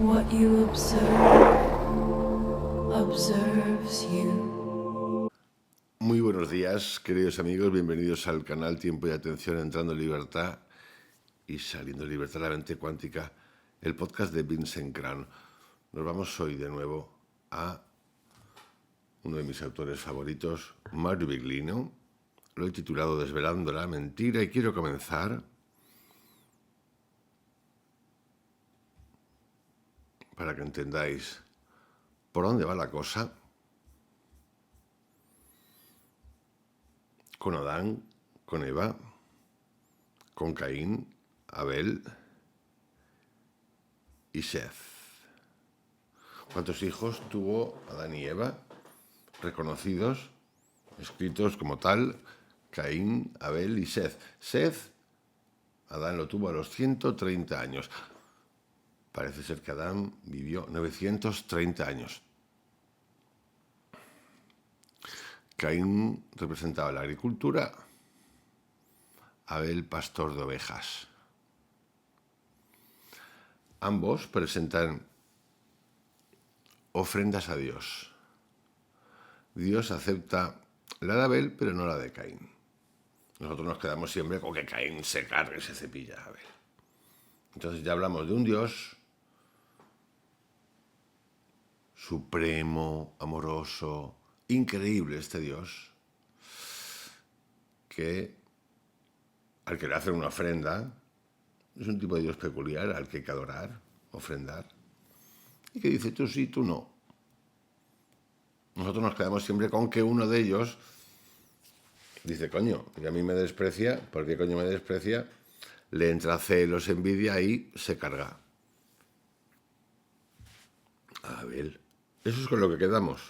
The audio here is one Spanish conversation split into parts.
What you observe observes you. Muy buenos días, queridos amigos, bienvenidos al canal Tiempo y Atención Entrando en Libertad y Saliendo en Libertad, la mente cuántica, el podcast de Vincent Crane. Nos vamos hoy de nuevo a uno de mis autores favoritos, Mario Biglino. Lo he titulado Desvelando la mentira y quiero comenzar para que entendáis por dónde va la cosa con Adán, con Eva, con Caín, Abel y Seth. ¿Cuántos hijos tuvo Adán y Eva? Reconocidos, escritos como tal, Caín, Abel y Seth. Seth, Adán lo tuvo a los 130 años. Parece ser que Adán vivió 930 años. Caín representaba la agricultura, Abel pastor de ovejas. Ambos presentan ofrendas a Dios. Dios acepta la de Abel, pero no la de Caín. Nosotros nos quedamos siempre con que Caín se cargue, se cepilla a Abel. Entonces ya hablamos de un Dios supremo, amoroso, increíble este Dios, que al que le hacen una ofrenda, es un tipo de Dios peculiar al que hay que adorar, ofrendar, y que dice tú sí, tú no. Nosotros nos quedamos siempre con que uno de ellos dice, coño, y a mí me desprecia, ¿por qué coño me desprecia? Le entra celos, envidia y se carga a Abel. Eso es con lo que quedamos.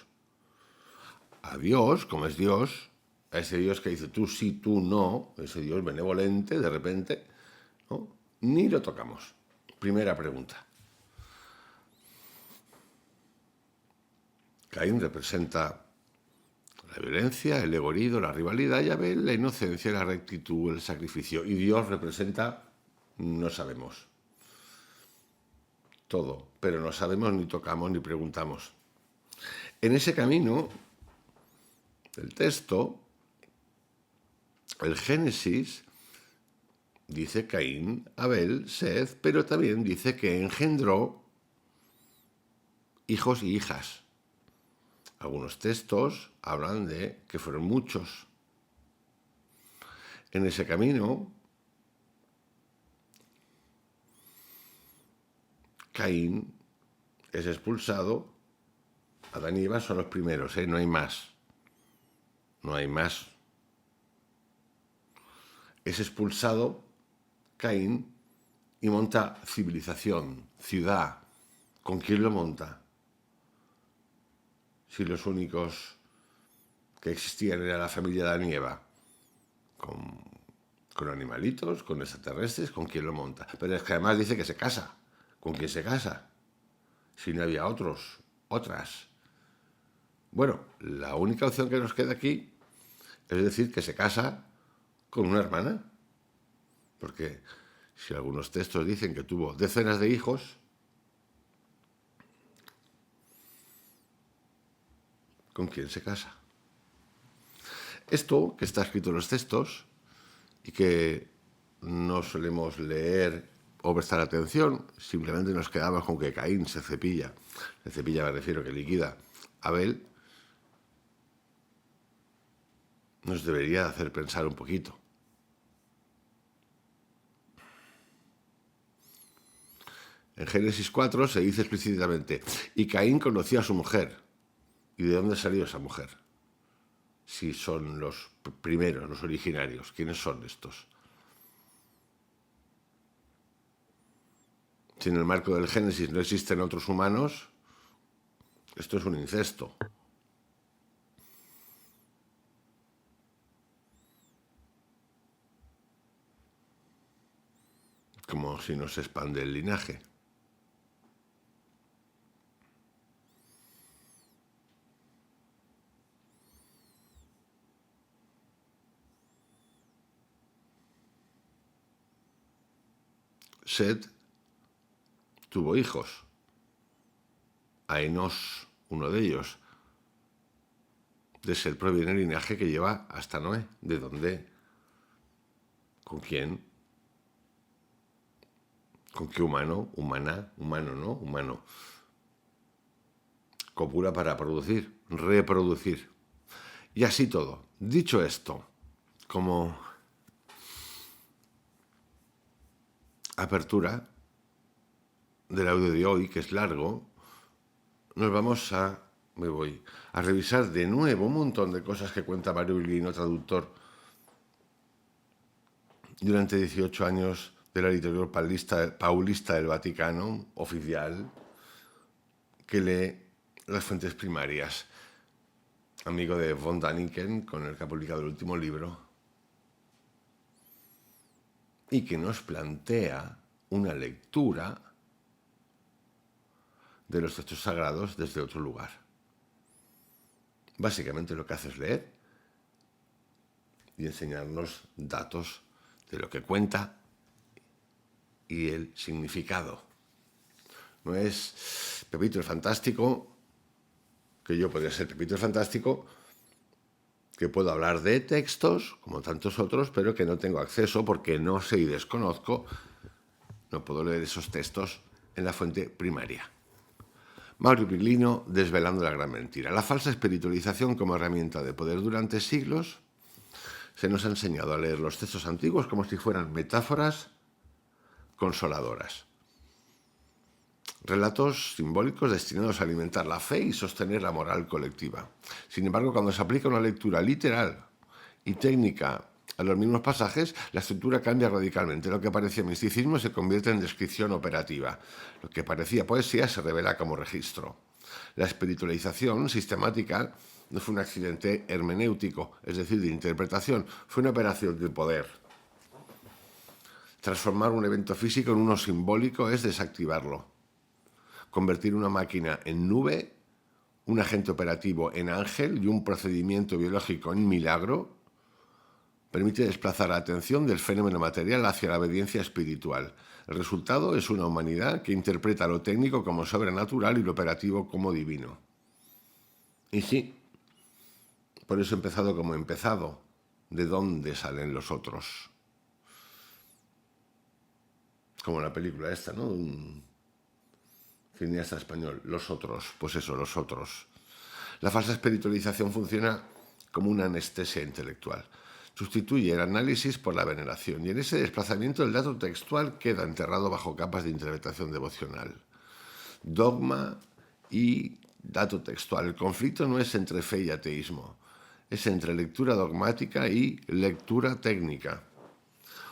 A Dios, como es Dios, a ese Dios que dice tú sí, tú no, ese Dios benevolente, de repente, ¿no? Ni lo tocamos. Primera pregunta. Caín representa la violencia, el ego herido, la rivalidad, y Abel la inocencia, la rectitud, el sacrificio. Y Dios representa, no sabemos. Todo, pero no sabemos, ni tocamos, ni preguntamos. En ese camino, el texto, el Génesis, dice Caín, Abel, Seth, pero también dice que engendró hijos y hijas. Algunos textos hablan de que fueron muchos. En ese camino, Caín es expulsado. Adán y Eva son los primeros, no hay más. No hay más. Es expulsado Caín y monta civilización, ciudad. ¿Con quién lo monta? Si los únicos que existían era la familia de Adán y Eva. Con animalitos, con extraterrestres, ¿con quién lo monta? Pero es que además dice que se casa. ¿Con quién se casa? Si no había otras. Bueno, la única opción que nos queda aquí es decir que se casa con una hermana. Porque si algunos textos dicen que tuvo decenas de hijos, ¿con quién se casa? Esto que está escrito en los textos y que no solemos leer o prestar atención, simplemente nos quedamos con que Caín se cepilla me refiero que liquida a Abel, nos debería hacer pensar un poquito. En Génesis 4 se dice explícitamente, y Caín conoció a su mujer. ¿Y de dónde salió esa mujer? Si son los primeros, los originarios, ¿quiénes son estos? Si en el marco del Génesis no existen otros humanos, esto es un incesto. Como si no se expande el linaje. Seth tuvo hijos. a Enos, uno de ellos. De Set proviene el linaje que lleva hasta Noé. ¿De dónde? ¿Con quién? ¿Con qué humano? Humana, humano, ¿no? Humano. Copula para producir, reproducir. Y así todo. Dicho esto, como apertura del audio de hoy, que es largo, me voy a revisar de nuevo un montón de cosas que cuenta Mario Virgilio, traductor durante 18 años de la literatura paulista del Vaticano, oficial, que lee las fuentes primarias. Amigo de von Däniken, con el que ha publicado el último libro, y que nos plantea una lectura de los textos sagrados desde otro lugar. Básicamente lo que hace es leer y enseñarnos datos de lo que cuenta y el significado. No es Pepito el Fantástico, que yo podría ser Pepito el Fantástico, que puedo hablar de textos, como tantos otros, pero que no tengo acceso porque no sé y desconozco, no puedo leer esos textos en la fuente primaria. Mario Virgilio desvelando la gran mentira. La falsa espiritualización como herramienta de poder durante siglos se nos ha enseñado a leer los textos antiguos como si fueran metáforas consoladoras. Relatos simbólicos destinados a alimentar la fe y sostener la moral colectiva. Sin embargo, cuando se aplica una lectura literal y técnica a los mismos pasajes, la estructura cambia radicalmente. Lo que parecía misticismo se convierte en descripción operativa. Lo que parecía poesía se revela como registro. La espiritualización sistemática no fue un accidente hermenéutico, es decir, de interpretación, fue una operación de poder. Transformar un evento físico en uno simbólico es desactivarlo. Convertir una máquina en nube, un agente operativo en ángel y un procedimiento biológico en milagro permite desplazar la atención del fenómeno material hacia la obediencia espiritual. El resultado es una humanidad que interpreta lo técnico como sobrenatural y lo operativo como divino. Y sí, por eso he empezado como he empezado. ¿De dónde salen los otros? Como la película esta, ¿no? Un cineasta español, Los Otros. Pues eso, Los Otros. La falsa espiritualización funciona como una anestesia intelectual. Sustituye el análisis por la veneración y en ese desplazamiento el dato textual queda enterrado bajo capas de interpretación devocional. Dogma y dato textual. El conflicto no es entre fe y ateísmo, es entre lectura dogmática y lectura técnica.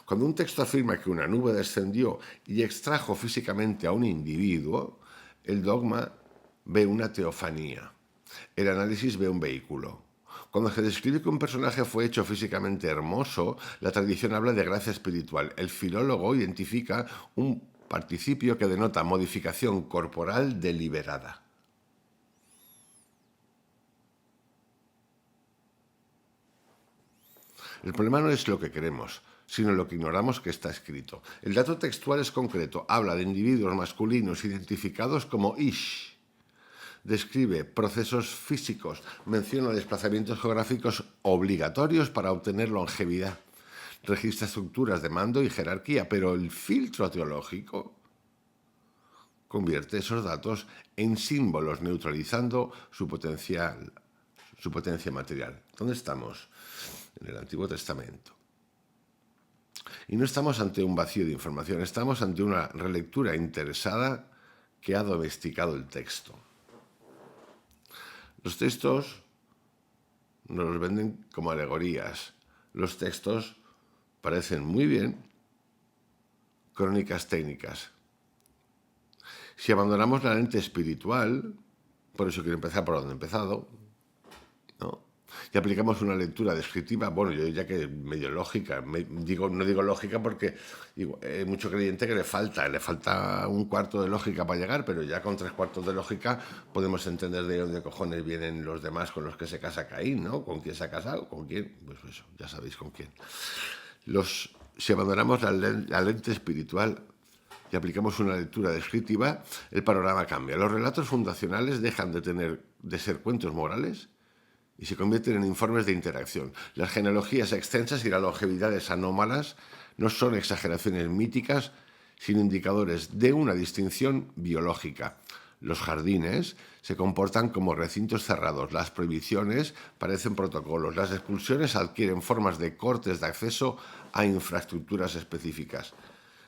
Cuando un texto afirma que una nube descendió y extrajo físicamente a un individuo, el dogma ve una teofanía. El análisis ve un vehículo. Cuando se describe que un personaje fue hecho físicamente hermoso, la tradición habla de gracia espiritual. El filólogo identifica un participio que denota modificación corporal deliberada. El problema no es lo que queremos, sino lo que ignoramos que está escrito. El dato textual es concreto, habla de individuos masculinos identificados como Ish. Describe procesos físicos, menciona desplazamientos geográficos obligatorios para obtener longevidad, registra estructuras de mando y jerarquía, pero el filtro teológico convierte esos datos en símbolos, neutralizando su potencia material. ¿Dónde estamos? En el Antiguo Testamento. Y no estamos ante un vacío de información, estamos ante una relectura interesada que ha domesticado el texto. Los textos nos los venden como alegorías. Los textos parecen muy bien crónicas técnicas. Si abandonamos la lente espiritual, por eso quiero empezar por donde he empezado, ¿no? Y aplicamos una lectura descriptiva, bueno, yo diría que medio lógica, no digo lógica porque hay mucho creyente que le falta un cuarto de lógica para llegar, pero ya con 3/4 de lógica podemos entender de dónde cojones vienen los demás con los que se casa Caín, ¿no? ¿Con quién se ha casado? ¿Con quién? Pues eso, ya sabéis con quién. Si abandonamos la lente espiritual, y aplicamos una lectura descriptiva, el panorama cambia. Los relatos fundacionales dejan de ser cuentos morales y se convierten en informes de interacción. Las genealogías extensas y las longevidades anómalas no son exageraciones míticas, sino indicadores de una distinción biológica. Los jardines se comportan como recintos cerrados, las prohibiciones parecen protocolos, las expulsiones adquieren formas de cortes de acceso a infraestructuras específicas.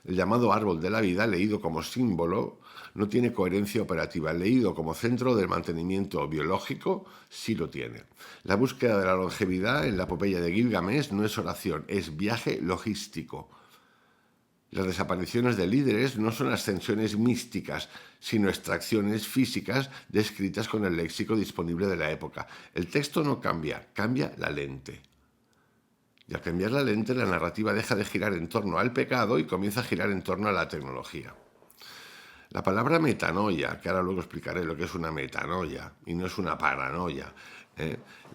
El llamado árbol de la vida, leído como símbolo, no tiene coherencia operativa. Leído como centro del mantenimiento biológico, sí lo tiene. La búsqueda de la longevidad en la epopeya de Gilgamesh no es oración, es viaje logístico. Las desapariciones de líderes no son ascensiones místicas, sino extracciones físicas descritas con el léxico disponible de la época. El texto no cambia, cambia la lente. Y al cambiar la lente, la narrativa deja de girar en torno al pecado y comienza a girar en torno a la tecnología. La palabra metanoia, que ahora luego explicaré lo que es una metanoia, y no es una paranoia,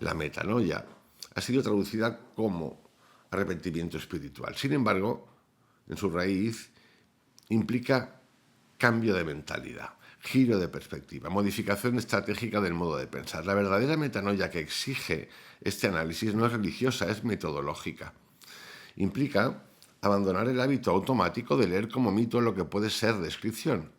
la metanoia ha sido traducida como arrepentimiento espiritual. Sin embargo, en su raíz implica cambio de mentalidad, giro de perspectiva, modificación estratégica del modo de pensar. La verdadera metanoia que exige este análisis no es religiosa, es metodológica. Implica abandonar el hábito automático de leer como mito lo que puede ser descripción.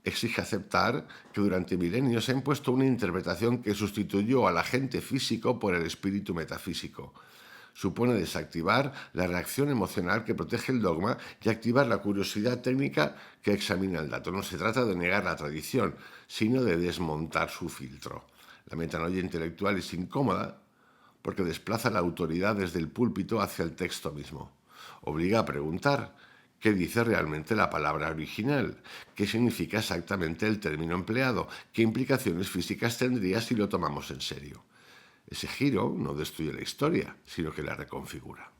Exige aceptar que durante milenios se ha impuesto una interpretación que sustituyó al agente físico por el espíritu metafísico. Supone desactivar la reacción emocional que protege el dogma y activar la curiosidad técnica que examina el dato. No se trata de negar la tradición, sino de desmontar su filtro. La metanoia intelectual es incómoda porque desplaza la autoridad desde el púlpito hacia el texto mismo. Obliga a preguntar qué dice realmente la palabra original, qué significa exactamente el término empleado, qué implicaciones físicas tendría si lo tomamos en serio. Ese giro no destruye la historia, sino que la reconfigura.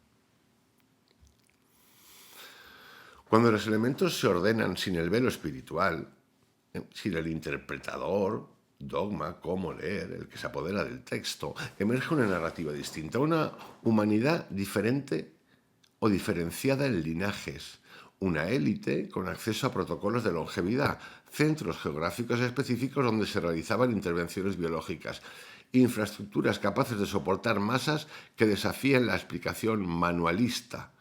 Cuando los elementos se ordenan sin el velo espiritual, sin el interpretador, dogma, cómo leer, el que se apodera del texto, emerge una narrativa distinta, una humanidad diferente o diferenciada en linajes, una élite con acceso a protocolos de longevidad, centros geográficos específicos donde se realizaban intervenciones biológicas, infraestructuras capaces de soportar masas que desafíen la explicación manualista,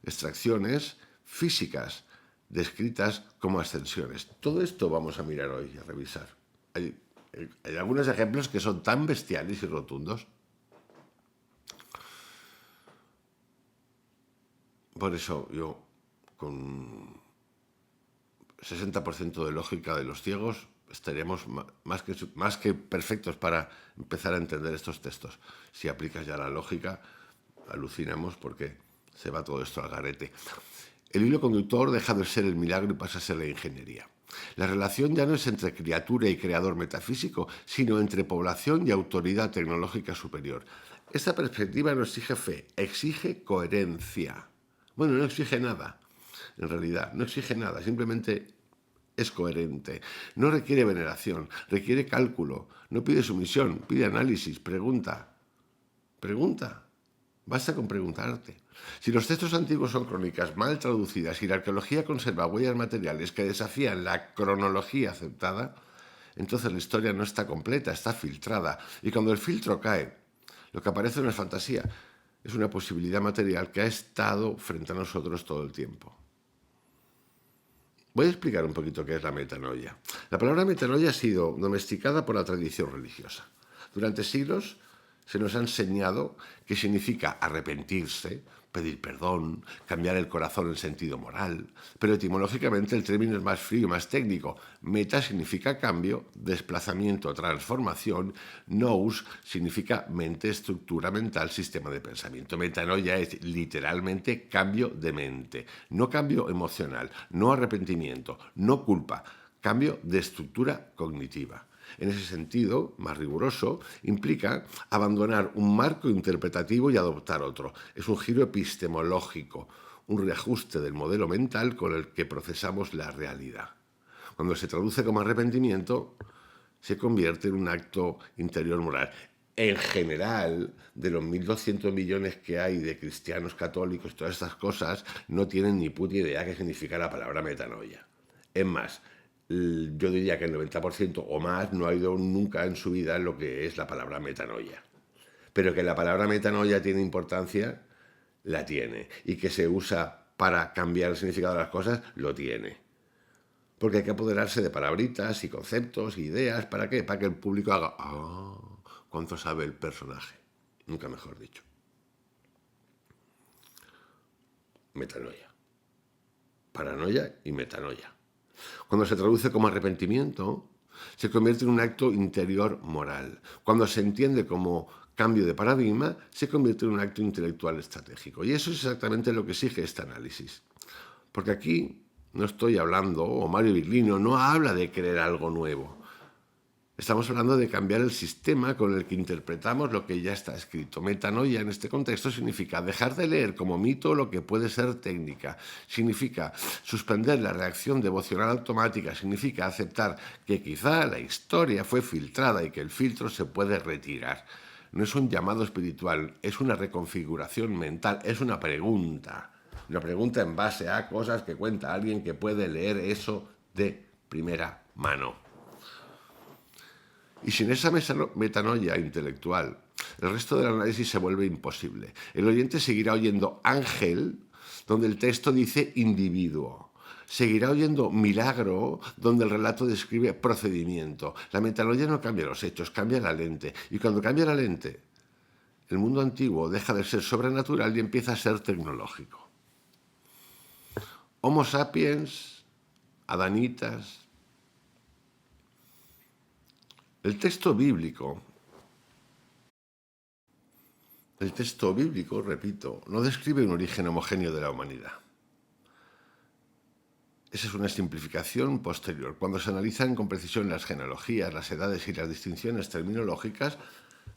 extracciones físicas descritas como ascensiones. Todo esto vamos a mirar hoy, a revisar. Hay algunos ejemplos que son tan bestiales y rotundos. Por eso yo, con 60% de lógica de los ciegos, estaríamos más que perfectos para empezar a entender estos textos. Si aplicas ya la lógica, alucinamos porque se va todo esto al garete. El hilo conductor deja de ser el milagro y pasa a ser la ingeniería. La relación ya no es entre criatura y creador metafísico, sino entre población y autoridad tecnológica superior. Esta perspectiva no exige fe, exige coherencia. Bueno, no exige nada, en realidad, no exige nada, simplemente es coherente. No requiere veneración, requiere cálculo, no pide sumisión, pide análisis, pregunta. Pregunta. Basta con preguntarte. Si los textos antiguos son crónicas mal traducidas y la arqueología conserva huellas materiales que desafían la cronología aceptada, entonces la historia no está completa, está filtrada. Y cuando el filtro cae, lo que aparece no es fantasía, es una posibilidad material que ha estado frente a nosotros todo el tiempo. Voy a explicar un poquito qué es la metanoia. La palabra metanoia ha sido domesticada por la tradición religiosa. Durante siglos se nos ha enseñado que significa arrepentirse, pedir perdón, cambiar el corazón en sentido moral, pero etimológicamente el término es más frío y más técnico. Meta significa cambio, desplazamiento, transformación, nous significa mente, estructura mental, sistema de pensamiento. Metanoia es literalmente cambio de mente, no cambio emocional, no arrepentimiento, no culpa, cambio de estructura cognitiva. En ese sentido, más riguroso, implica abandonar un marco interpretativo y adoptar otro. Es un giro epistemológico, un reajuste del modelo mental con el que procesamos la realidad. Cuando se traduce como arrepentimiento, se convierte en un acto interior moral. En general, de los 1.200 millones que hay de cristianos católicos, todas estas cosas, no tienen ni puta idea qué significa la palabra metanoia. Es más, yo diría que el 90% o más no ha oído nunca en su vida lo que es la palabra metanoia. Pero que la palabra metanoia tiene importancia, la tiene. Y que se usa para cambiar el significado de las cosas, lo tiene. Porque hay que apoderarse de palabritas y conceptos, ideas, ¿para qué? Para que el público haga, ¿cuánto sabe el personaje? Nunca mejor dicho. Metanoia. Paranoia y metanoia. Cuando se traduce como arrepentimiento, se convierte en un acto interior moral. Cuando se entiende como cambio de paradigma, se convierte en un acto intelectual estratégico. Y eso es exactamente lo que exige este análisis. Porque aquí no estoy hablando, o Mario Viglino no habla de creer algo nuevo. Estamos hablando de cambiar el sistema con el que interpretamos lo que ya está escrito. Metanoia en este contexto significa dejar de leer como mito lo que puede ser técnica. Significa suspender la reacción devocional automática. Significa aceptar que quizá la historia fue filtrada y que el filtro se puede retirar. No es un llamado espiritual, es una reconfiguración mental, es una pregunta. Una pregunta en base a cosas que cuenta alguien que puede leer eso de primera mano. Y sin esa metanoia intelectual, el resto del análisis se vuelve imposible. El oyente seguirá oyendo ángel, donde el texto dice individuo. Seguirá oyendo milagro, donde el relato describe procedimiento. La metanoia no cambia los hechos, cambia la lente. Y cuando cambia la lente, el mundo antiguo deja de ser sobrenatural y empieza a ser tecnológico. Homo sapiens, adanitas. El texto bíblico, repito, no describe un origen homogéneo de la humanidad. Esa es una simplificación posterior. Cuando se analizan con precisión las genealogías, las edades y las distinciones terminológicas,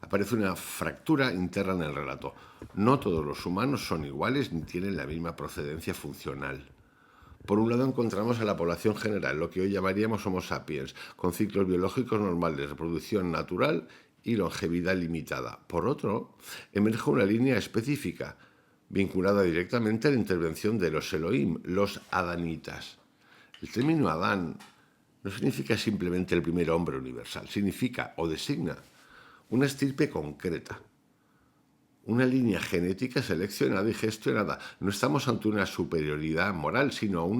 aparece una fractura interna en el relato. No todos los humanos son iguales ni tienen la misma procedencia funcional. Por un lado encontramos a la población general, lo que hoy llamaríamos Homo sapiens, con ciclos biológicos normales, reproducción natural y longevidad limitada. Por otro, emerge una línea específica, vinculada directamente a la intervención de los Elohim, los adanitas. El término Adán no significa simplemente el primer hombre universal, significa o designa una estirpe concreta, una línea genética seleccionada y gestionada. No estamos ante una superioridad moral, sino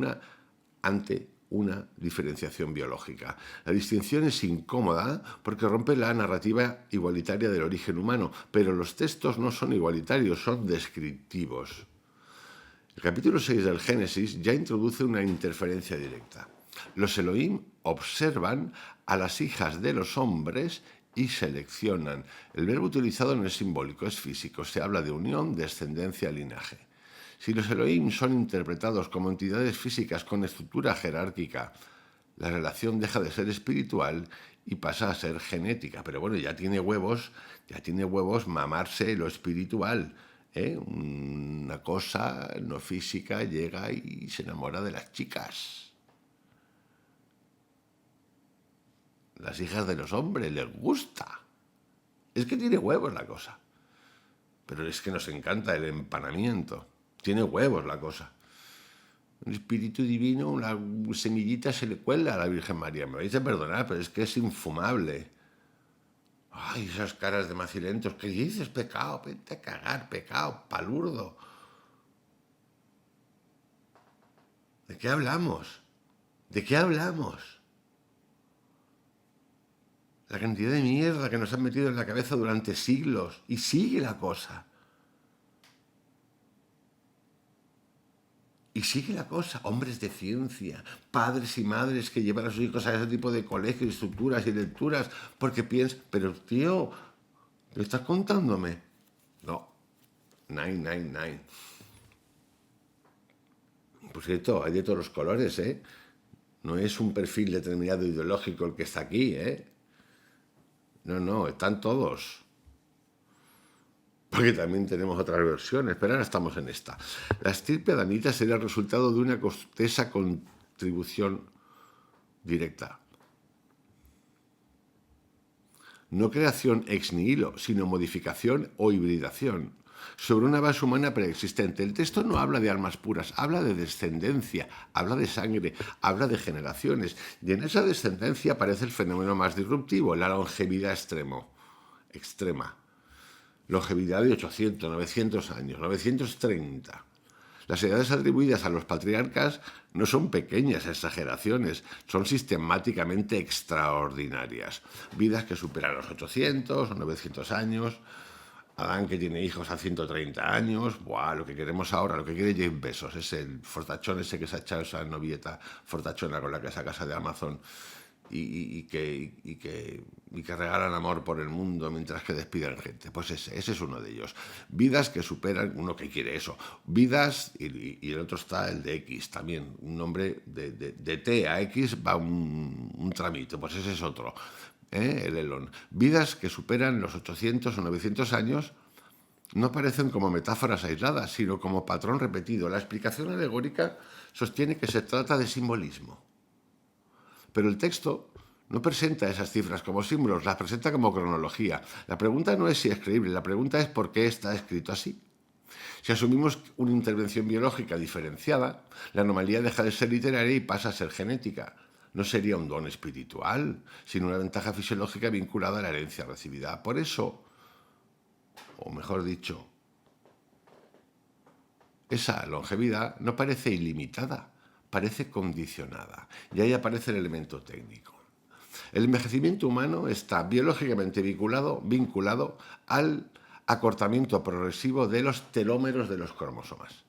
ante una diferenciación biológica. La distinción es incómoda porque rompe la narrativa igualitaria del origen humano, pero los textos no son igualitarios, son descriptivos. El capítulo 6 del Génesis ya introduce una interferencia directa. Los Elohim observan a las hijas de los hombres y seleccionan. El verbo utilizado no es simbólico, es físico. Se habla de unión, descendencia, linaje. Si los Elohim son interpretados como entidades físicas con estructura jerárquica, la relación deja de ser espiritual y pasa a ser genética. Pero bueno, ya tiene huevos mamarse lo espiritual. Una cosa no física llega y se enamora de las chicas. Las hijas de los hombres, les gusta. Es que tiene huevos la cosa. Pero es que nos encanta el empanamiento. Tiene huevos la cosa. Un espíritu divino, una semillita se le cuela a la Virgen María. Me vais a perdonar, pero es que es infumable. Ay, esas caras de macilentos. ¿Qué dices? Pecado, vete a cagar, pecado, palurdo. ¿De qué hablamos? ¿De qué hablamos? La cantidad de mierda que nos han metido en la cabeza durante siglos. Y sigue la cosa. Y sigue la cosa. Hombres de ciencia, padres y madres que llevan a sus hijos a ese tipo de colegios, estructuras y lecturas, porque piensan, pero tío, ¿qué estás contándome? No. 999. Por cierto, hay de todos los colores, ¿eh? No es un perfil determinado ideológico el que está aquí, ¿eh? No, están todos. Porque también tenemos otras versiones, pero ahora estamos en esta. La estirpe adanita sería el resultado de esa contribución directa. No creación ex nihilo, sino modificación o hibridación. sobre una base humana preexistente. El texto no habla de almas puras, habla de descendencia, habla de sangre, habla de generaciones. Y en esa descendencia aparece el fenómeno más disruptivo, la longevidad extrema. Longevidad de 800, 900 años, 930. Las edades atribuidas a los patriarcas no son pequeñas exageraciones, son sistemáticamente extraordinarias. Vidas que superan los 800 o 900 años. Adán, que tiene hijos a 130 años. Buah, lo que queremos ahora, lo que quiere Jeff Bezos, es el fortachón ese que se ha echado esa novieta fortachona con la que saca casa de Amazon y que regalan amor por el mundo mientras que despiden gente. Pues ese es uno de ellos. Vidas que superan, uno que quiere eso. Vidas, y el otro está el de X, también. Un nombre de T a X va un tramito, pues ese es otro. El Elon. Vidas que superan los 800 o 900 años no aparecen como metáforas aisladas, sino como patrón repetido. La explicación alegórica sostiene que se trata de simbolismo. Pero el texto no presenta esas cifras como símbolos, las presenta como cronología. La pregunta no es si es creíble, la pregunta es por qué está escrito así. Si asumimos una intervención biológica diferenciada, la anomalía deja de ser literaria y pasa a ser genética. No sería un don espiritual, sino una ventaja fisiológica vinculada a la herencia recibida. Por eso, o mejor dicho, esa longevidad no parece ilimitada, parece condicionada. Y ahí aparece el elemento técnico. El envejecimiento humano está biológicamente vinculado al acortamiento progresivo de los telómeros de los cromosomas.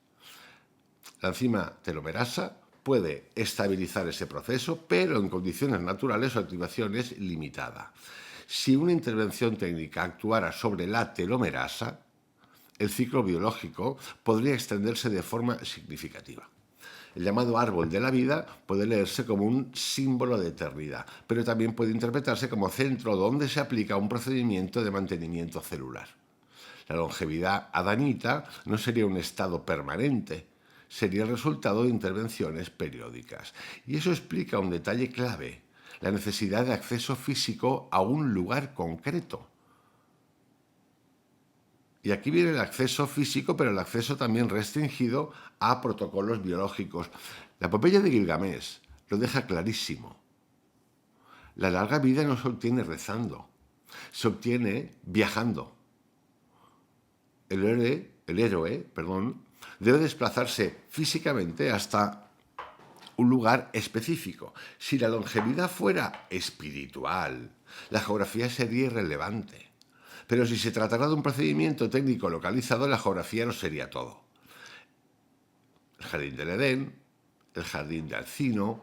La enzima telomerasa puede estabilizar ese proceso, pero en condiciones naturales su activación es limitada. Si una intervención técnica actuara sobre la telomerasa, el ciclo biológico podría extenderse de forma significativa. El llamado árbol de la vida puede leerse como un símbolo de eternidad, pero también puede interpretarse como centro donde se aplica un procedimiento de mantenimiento celular. La longevidad adanita no sería un estado permanente, sería el resultado de intervenciones periódicas. Y eso explica un detalle clave, la necesidad de acceso físico a un lugar concreto. Y aquí viene el acceso físico, pero el acceso también restringido a protocolos biológicos. La epopeya de Gilgamesh lo deja clarísimo. La larga vida no se obtiene rezando, se obtiene viajando. El héroe, debe desplazarse físicamente hasta un lugar específico. Si la longevidad fuera espiritual, la geografía sería irrelevante. Pero si se tratara de un procedimiento técnico localizado, la geografía no sería todo. El jardín del Edén, el jardín de Alcino,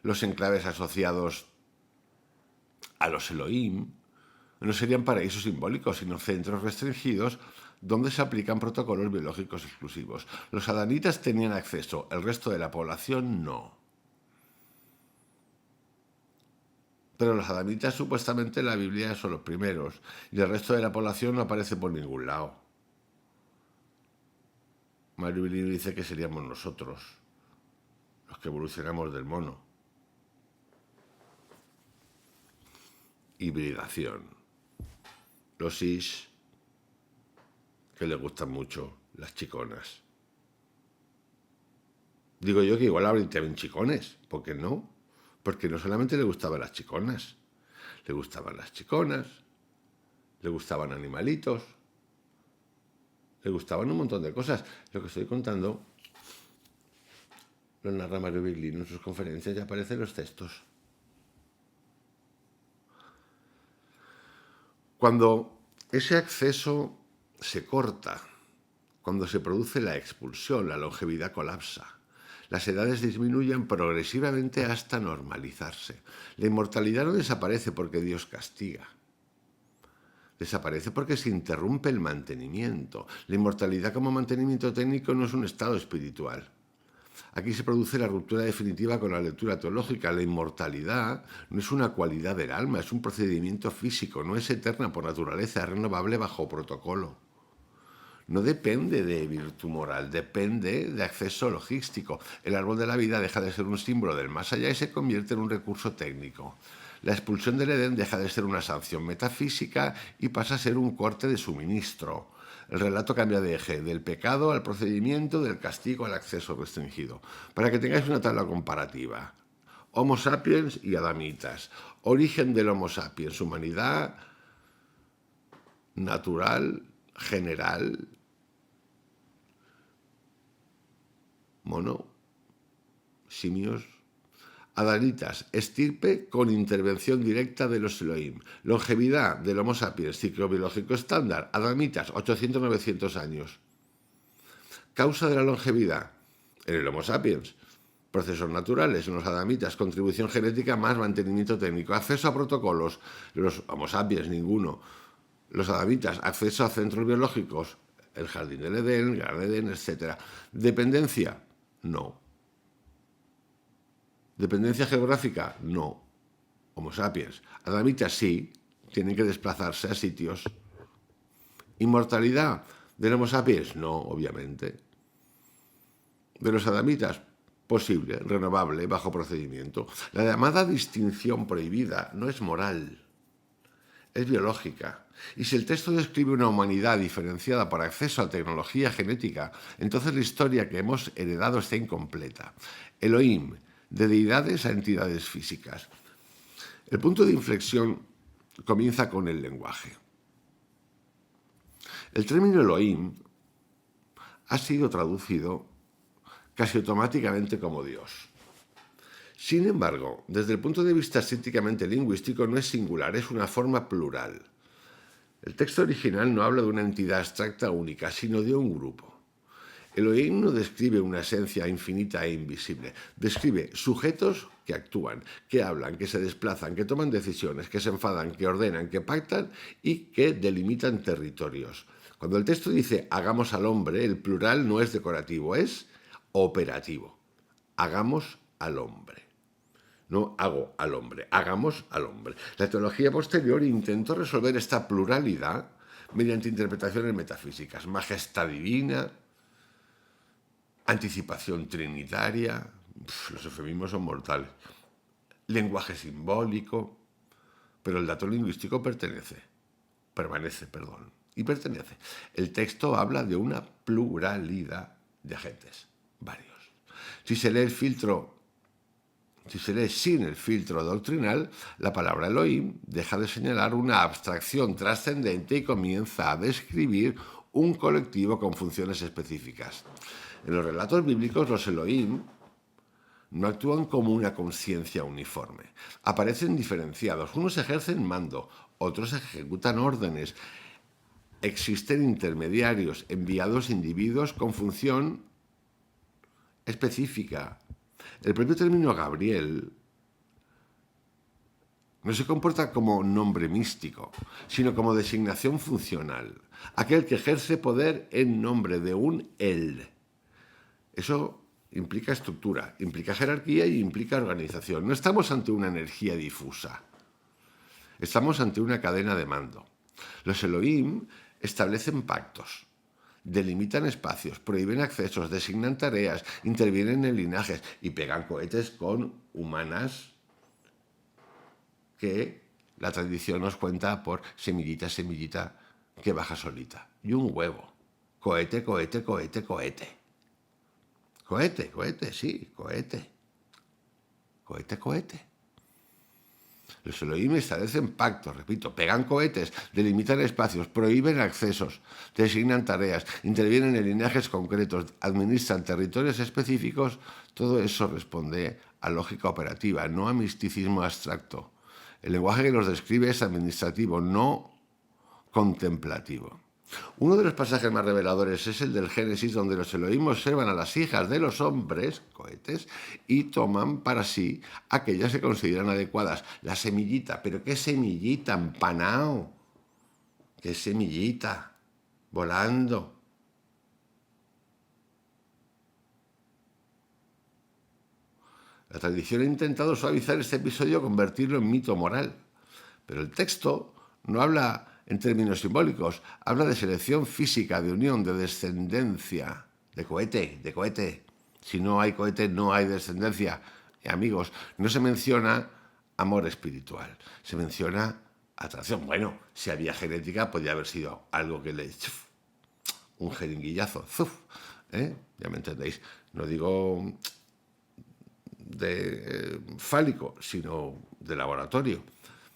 los enclaves asociados a los Elohim, no serían paraísos simbólicos, sino centros restringidos donde se aplican protocolos biológicos exclusivos. Los adanitas tenían acceso, el resto de la población no. Pero los adanitas supuestamente en la Biblia son los primeros y el resto de la población no aparece por ningún lado. Mario Bilino dice que seríamos nosotros, los que evolucionamos del mono. Hibridación. Los Ish, que les gustan mucho las chiconas. Digo yo que igual habría también chicones, ¿por qué no? Porque no solamente le gustaban las chiconas, le gustaban las chiconas, le gustaban animalitos, le gustaban un montón de cosas. Lo que estoy contando lo narra Mario Biglino en sus conferencias y aparecen los textos. Cuando ese acceso se corta, cuando se produce la expulsión, la longevidad colapsa. Las edades disminuyen progresivamente hasta normalizarse. La inmortalidad no desaparece porque Dios castiga. Desaparece porque se interrumpe el mantenimiento. La inmortalidad como mantenimiento técnico no es un estado espiritual. Aquí se produce la ruptura definitiva con la lectura teológica. La inmortalidad no es una cualidad del alma, es un procedimiento físico, no es eterna por naturaleza, es renovable bajo protocolo. No depende de virtud moral, depende de acceso logístico. El árbol de la vida deja de ser un símbolo del más allá y se convierte en un recurso técnico. La expulsión del Edén deja de ser una sanción metafísica y pasa a ser un corte de suministro. El relato cambia de eje, del pecado al procedimiento, del castigo al acceso restringido. Para que tengáis una tabla comparativa. Homo sapiens y adamitas. Origen del Homo sapiens, humanidad natural, general, mono, simios. Adamitas, estirpe con intervención directa de los Elohim. Longevidad del Homo sapiens, ciclo biológico estándar. Adamitas, 800-900 años. Causa de la longevidad en el Homo sapiens. Procesos naturales en los adamitas, contribución genética más mantenimiento técnico. Acceso a protocolos, los Homo sapiens, ninguno. Los adamitas, acceso a centros biológicos, el jardín del Edén, el Gran Edén, etc. Dependencia, no. Dependencia geográfica, no. Homo sapiens. Adamitas, sí, tienen que desplazarse a sitios. Inmortalidad del Homo sapiens, no, obviamente. De los adamitas, posible, renovable, bajo procedimiento. La llamada distinción prohibida no es moral, es biológica. Y si el texto describe una humanidad diferenciada por acceso a tecnología genética, entonces la historia que hemos heredado está incompleta. Elohim, de deidades a entidades físicas. El punto de inflexión comienza con el lenguaje. El término Elohim ha sido traducido casi automáticamente como Dios. Sin embargo, desde el punto de vista estrictamente lingüístico no es singular, es una forma plural. El texto original no habla de una entidad abstracta única, sino de un grupo. Elohim no describe una esencia infinita e invisible, describe sujetos que actúan, que hablan, que se desplazan, que toman decisiones, que se enfadan, que ordenan, que pactan y que delimitan territorios. Cuando el texto dice hagamos al hombre, el plural no es decorativo, es operativo. Hagamos al hombre. No hago al hombre, hagamos al hombre. La teología posterior intentó resolver esta pluralidad mediante interpretaciones metafísicas, majestad divina, anticipación trinitaria, los eufemismos son mortales, lenguaje simbólico, pero el dato lingüístico pertenece. El texto habla de una pluralidad de agentes, varios. Si se lee sin el filtro doctrinal, la palabra Elohim deja de señalar una abstracción trascendente y comienza a describir un colectivo con funciones específicas. En los relatos bíblicos, los Elohim no actúan como una conciencia uniforme. Aparecen diferenciados. Unos ejercen mando, otros ejecutan órdenes. Existen intermediarios, enviados individuos con función específica. El propio término Gabriel no se comporta como nombre místico, sino como designación funcional. Aquel que ejerce poder en nombre de un él. Eso implica estructura, implica jerarquía y implica organización. No estamos ante una energía difusa. Estamos ante una cadena de mando. Los Elohim establecen pactos, delimitan espacios, prohíben accesos, designan tareas, intervienen en linajes y pegan cohetes con humanas que la tradición nos cuenta por semillita, semillita que baja solita. Y un huevo. Cohete, cohete, cohete, cohete. Cohete, cohete, sí, cohete. Cohete, cohete. Los Elohim establecen pactos, repito, pegan cohetes, delimitan espacios, prohíben accesos, designan tareas, intervienen en linajes concretos, administran territorios específicos. Todo eso responde a lógica operativa, no a misticismo abstracto. El lenguaje que los describe es administrativo, no contemplativo. Uno de los pasajes más reveladores es el del Génesis, donde los Elohim observan a las hijas de los hombres, cohetes, y toman para sí aquellas que consideran adecuadas. La semillita, pero ¿qué semillita, empanao? ¿Qué semillita? Volando. La tradición ha intentado suavizar este episodio, convertirlo en mito moral, pero el texto no habla en términos simbólicos, habla de selección física, de unión, de descendencia, de cohete. Si no hay cohete, no hay descendencia. Y amigos, no se menciona amor espiritual, se menciona atracción. Bueno, si había genética, podría haber sido algo que le un jeringuillazo, ¡zuf! Ya me entendéis. No digo de fálico, sino de laboratorio.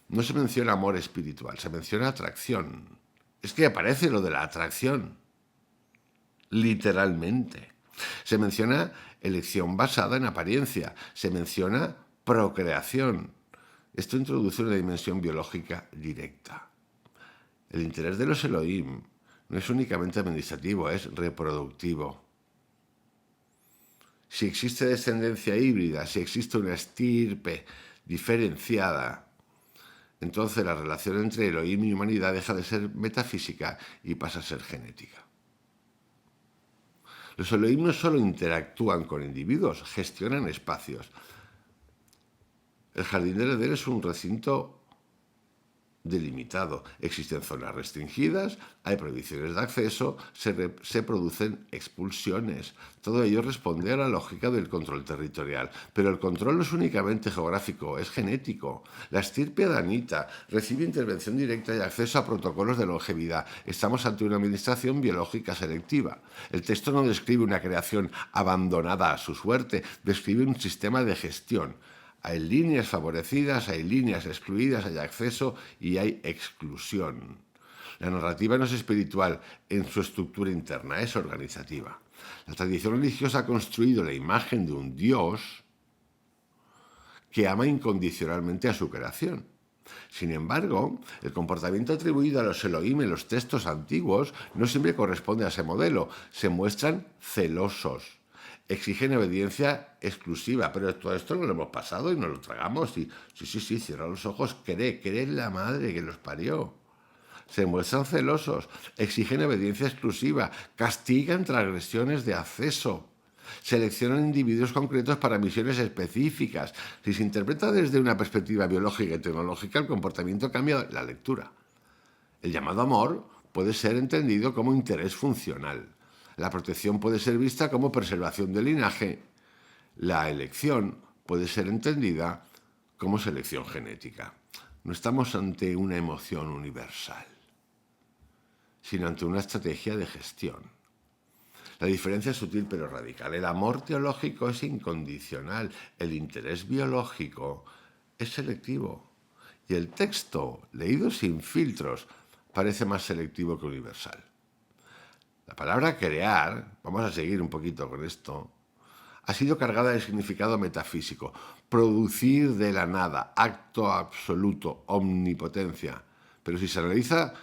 No se menciona amor espiritual, se menciona atracción. Es que aparece lo de la atracción, literalmente. Se menciona elección basada en apariencia, se menciona procreación. Esto introduce una dimensión biológica directa. El interés de los Elohim no es únicamente administrativo, es reproductivo. Si existe descendencia híbrida, si existe una estirpe diferenciada, entonces la relación entre Elohim y humanidad deja de ser metafísica y pasa a ser genética. Los Elohim no solo interactúan con individuos, gestionan espacios. El jardín del Edén es un recinto delimitado. Existen zonas restringidas, hay prohibiciones de acceso, se producen expulsiones. Todo ello responde a la lógica del control territorial. Pero el control no es únicamente geográfico, es genético. La estirpe adanita recibe intervención directa y acceso a protocolos de longevidad. Estamos ante una administración biológica selectiva. El texto no describe una creación abandonada a su suerte, describe un sistema de gestión. Hay líneas favorecidas, hay líneas excluidas, hay acceso y hay exclusión. La narrativa no es espiritual en su estructura interna, es organizativa. La tradición religiosa ha construido la imagen de un Dios que ama incondicionalmente a su creación. Sin embargo, el comportamiento atribuido a los Elohim en los textos antiguos no siempre corresponde a ese modelo. Se muestran celosos. Exigen obediencia exclusiva, pero todo esto no lo hemos pasado y nos lo tragamos. Y sí, cierra los ojos, cree en la madre que los parió. Se muestran celosos, exigen obediencia exclusiva, castigan transgresiones de acceso, seleccionan individuos concretos para misiones específicas. Si se interpreta desde una perspectiva biológica y tecnológica, el comportamiento cambia la lectura. El llamado amor puede ser entendido como interés funcional. La protección puede ser vista como preservación del linaje. La elección puede ser entendida como selección genética. No estamos ante una emoción universal, sino ante una estrategia de gestión. La diferencia es sutil pero radical. El amor teológico es incondicional. El interés biológico es selectivo. Y el texto, leído sin filtros, parece más selectivo que universal. La palabra crear, vamos a seguir un poquito con esto, ha sido cargada de significado metafísico. Producir de la nada, acto absoluto, omnipotencia. Pero si se analiza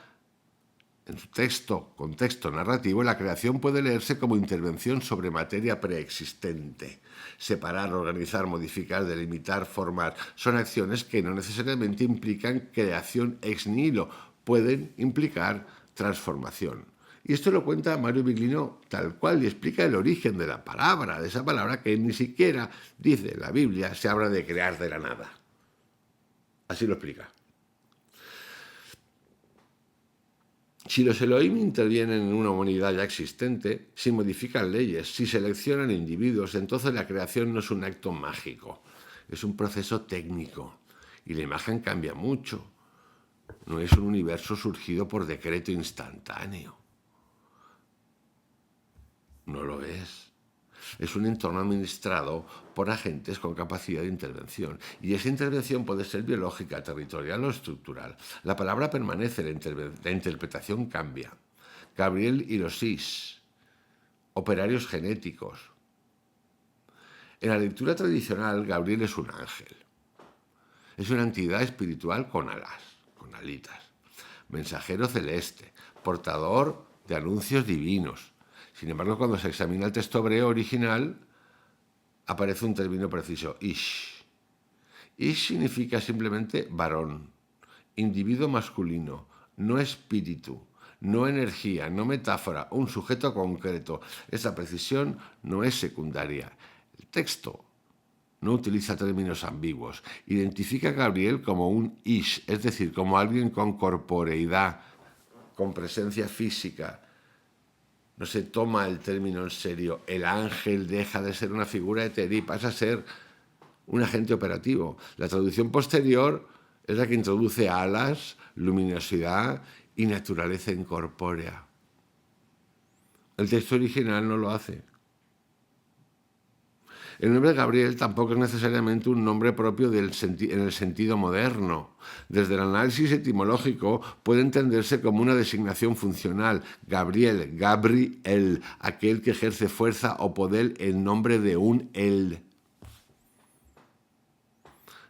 en su contexto narrativo, la creación puede leerse como intervención sobre materia preexistente. Separar, organizar, modificar, delimitar, formar, son acciones que no necesariamente implican creación ex nihilo, pueden implicar transformación. Y esto lo cuenta Mario Biglino tal cual y explica el origen de la palabra, de esa palabra que ni siquiera, dice la Biblia, se habla de crear de la nada. Así lo explica. Si los Elohim intervienen en una humanidad ya existente, si modifican leyes, si seleccionan individuos, entonces la creación no es un acto mágico, es un proceso técnico y la imagen cambia mucho. No es un universo surgido por decreto instantáneo. No lo es. Es un entorno administrado por agentes con capacidad de intervención. Y esa intervención puede ser biológica, territorial o estructural. La palabra permanece, la interpretación cambia. Gabriel y los Is, operarios genéticos. En la lectura tradicional, Gabriel es un ángel. Es una entidad espiritual con alas, con alitas. Mensajero celeste, portador de anuncios divinos. Sin embargo, cuando se examina el texto hebreo original, aparece un término preciso, Ish. Ish significa simplemente varón, individuo masculino, no espíritu, no energía, no metáfora, un sujeto concreto. Esa precisión no es secundaria. El texto no utiliza términos ambiguos. Identifica a Gabriel como un Ish, es decir, como alguien con corporeidad, con presencia física. No se toma el término en serio. El ángel deja de ser una figura etérea y pasa a ser un agente operativo. La traducción posterior es la que introduce alas, luminosidad y naturaleza incorpórea. El texto original no lo hace. El nombre Gabriel tampoco es necesariamente un nombre propio en el sentido moderno. Desde el análisis etimológico puede entenderse como una designación funcional. Gabriel, Gabriel, aquel que ejerce fuerza o poder en nombre de un él.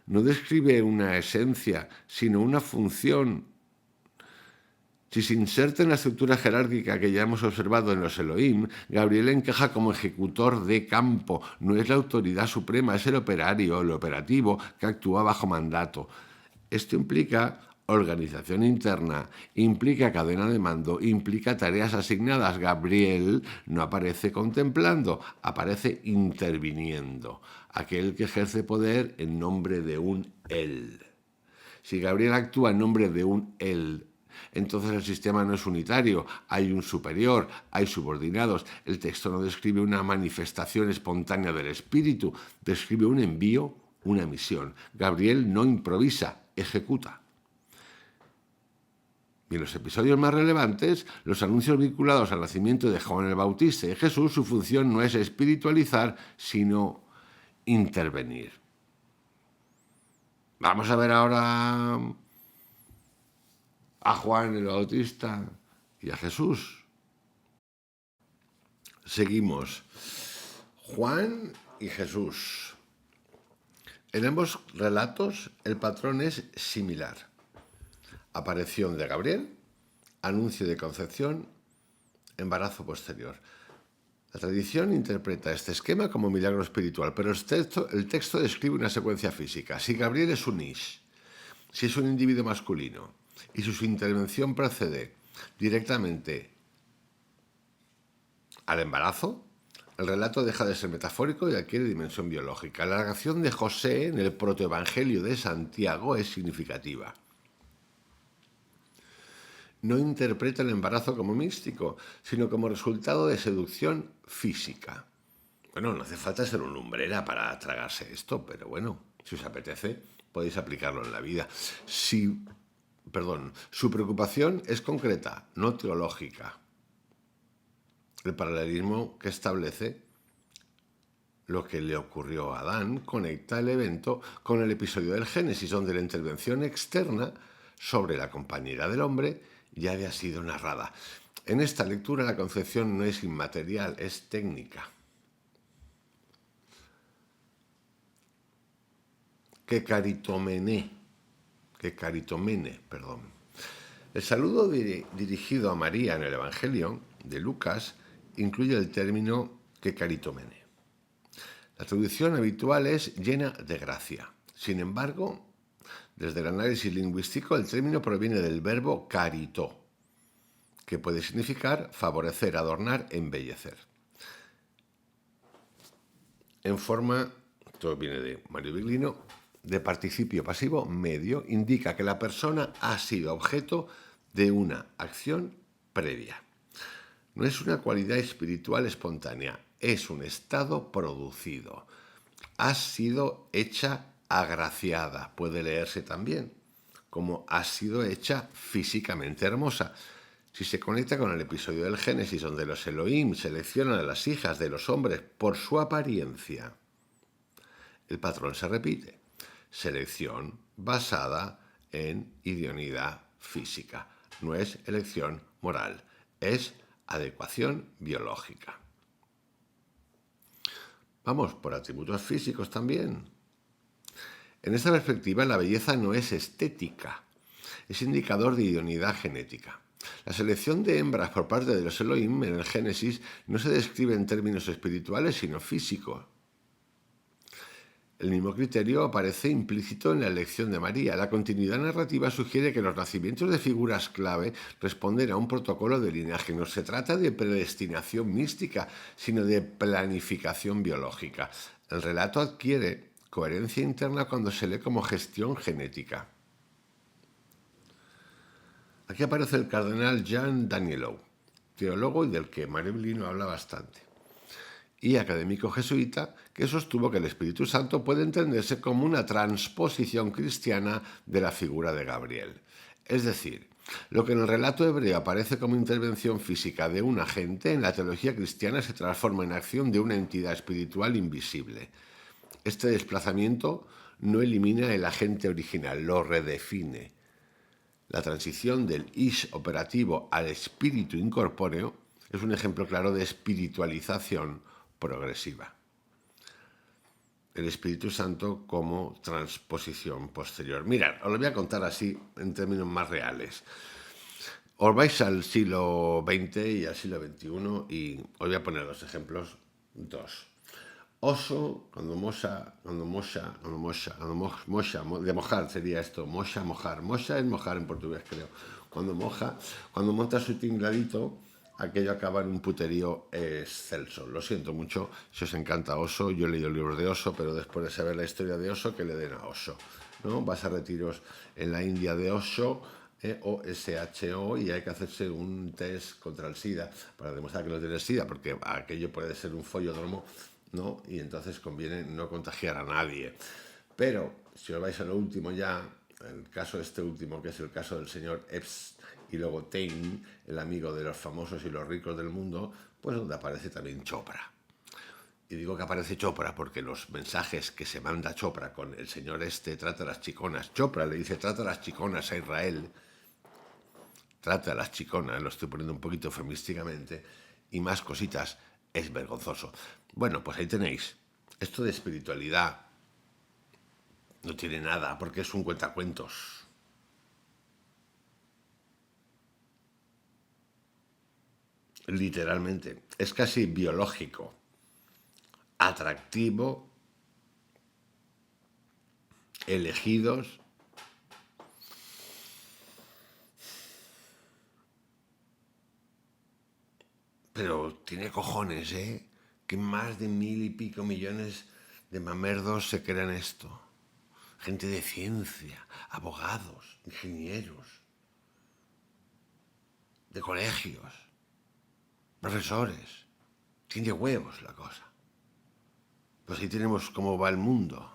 No describe una esencia, sino una función. Si se inserta en la estructura jerárquica que ya hemos observado en los Elohim, Gabriel encaja como ejecutor de campo. No es la autoridad suprema, es el operario, el operativo que actúa bajo mandato. Esto implica organización interna, implica cadena de mando, implica tareas asignadas. Gabriel no aparece contemplando, aparece interviniendo. Aquel que ejerce poder en nombre de un él. Si Gabriel actúa en nombre de un él, entonces el sistema no es unitario, hay un superior, hay subordinados. El texto no describe una manifestación espontánea del espíritu, describe un envío, una misión. Gabriel no improvisa, ejecuta. Y en los episodios más relevantes, los anuncios vinculados al nacimiento de Juan el Bautista y de Jesús, su función no es espiritualizar, sino intervenir. Vamos a ver ahora a Juan el Bautista y a Jesús. Seguimos. Juan y Jesús. En ambos relatos el patrón es similar. Aparición de Gabriel, anuncio de concepción, embarazo posterior. La tradición interpreta este esquema como milagro espiritual, pero el texto describe una secuencia física. Si Gabriel es un ish, si es un individuo masculino, y su intervención procede directamente al embarazo, el relato deja de ser metafórico y adquiere dimensión biológica. La narración de José en el protoevangelio de Santiago es significativa. No interpreta el embarazo como místico, sino como resultado de seducción física. Bueno, no hace falta ser un lumbrera para tragarse esto, pero bueno, si os apetece, podéis aplicarlo en la vida. Su preocupación es concreta, no teológica. El paralelismo que establece lo que le ocurrió a Adán conecta el evento con el episodio del Génesis, donde la intervención externa sobre la compañera del hombre ya había sido narrada. En esta lectura la concepción no es inmaterial, es técnica. Que caritomene. El saludo dirigido a María en el Evangelio de Lucas incluye el término que caritomene. La traducción habitual es llena de gracia. Sin embargo, desde el análisis lingüístico, el término proviene del verbo carito, que puede significar favorecer, adornar, embellecer. En forma, todo viene de Mario Biglino, de participio pasivo medio, indica que la persona ha sido objeto de una acción previa. No es una cualidad espiritual espontánea, es un estado producido. Ha sido hecha agraciada, puede leerse también, como ha sido hecha físicamente hermosa. Si se conecta con el episodio del Génesis, donde los Elohim seleccionan a las hijas de los hombres por su apariencia, el patrón se repite. Selección basada en idoneidad física. No es elección moral, es adecuación biológica. Vamos, por atributos físicos también. En esta perspectiva, la belleza no es estética, es indicador de idoneidad genética. La selección de hembras por parte de los Elohim en el Génesis no se describe en términos espirituales, sino físicos. El mismo criterio aparece implícito en la elección de María. La continuidad narrativa sugiere que los nacimientos de figuras clave responden a un protocolo de linaje. No se trata de predestinación mística, sino de planificación biológica. El relato adquiere coherencia interna cuando se lee como gestión genética. Aquí aparece el cardenal Jean Danielou, teólogo y del que Mario Biglino habla bastante, y académico jesuita, que sostuvo que el Espíritu Santo puede entenderse como una transposición cristiana de la figura de Gabriel. Es decir, Lo que en el relato hebreo aparece como intervención física de un agente, en la teología cristiana se transforma en acción de una entidad espiritual invisible. Este desplazamiento no elimina el agente original, lo redefine. La transición del ish operativo al espíritu incorpóreo es un ejemplo claro de espiritualización progresiva. El Espíritu Santo como transposición posterior. Mirad, os lo voy a contar así en términos más reales. Os vais al siglo XX y al siglo XXI y os voy a poner dos ejemplos, dos. Oso, de mojar sería esto, mojar. Moja es mojar en portugués, creo. Cuando monta su tingladito, aquello acaba en un puterío excelso. Lo siento mucho si os encanta Oso, yo he leído libros de Oso, pero después de saber la historia de Oso, que le den a Oso, ¿no? Vas a retiros en la India de Osho, OSHO, y hay que hacerse un test contra el SIDA para demostrar que no tiene SIDA, porque aquello puede ser un follodromo, ¿no? Y entonces conviene no contagiar a nadie. Pero si os vais a lo último ya, el caso este último, que es el caso del señor Epstein y luego Tain, el amigo de los famosos y los ricos del mundo, pues donde aparece también Chopra. Y digo que aparece Chopra porque los mensajes que se manda Chopra con el señor este, trata a las chiconas. Chopra le dice, trata a las chiconas a Israel. Trata a las chiconas, lo estoy poniendo un poquito eufemísticamente, y más cositas. Es vergonzoso. Bueno, pues ahí tenéis. Esto de espiritualidad no tiene nada, porque es un cuentacuentos. Literalmente. Es casi biológico, atractivo, elegidos. Pero tiene cojones, ¿eh? Que más de 1.000 y pico millones de mamerdos se crean esto. Gente de ciencia, abogados, ingenieros, de colegios, profesores. Tiene huevos la cosa. Pues ahí tenemos cómo va el mundo.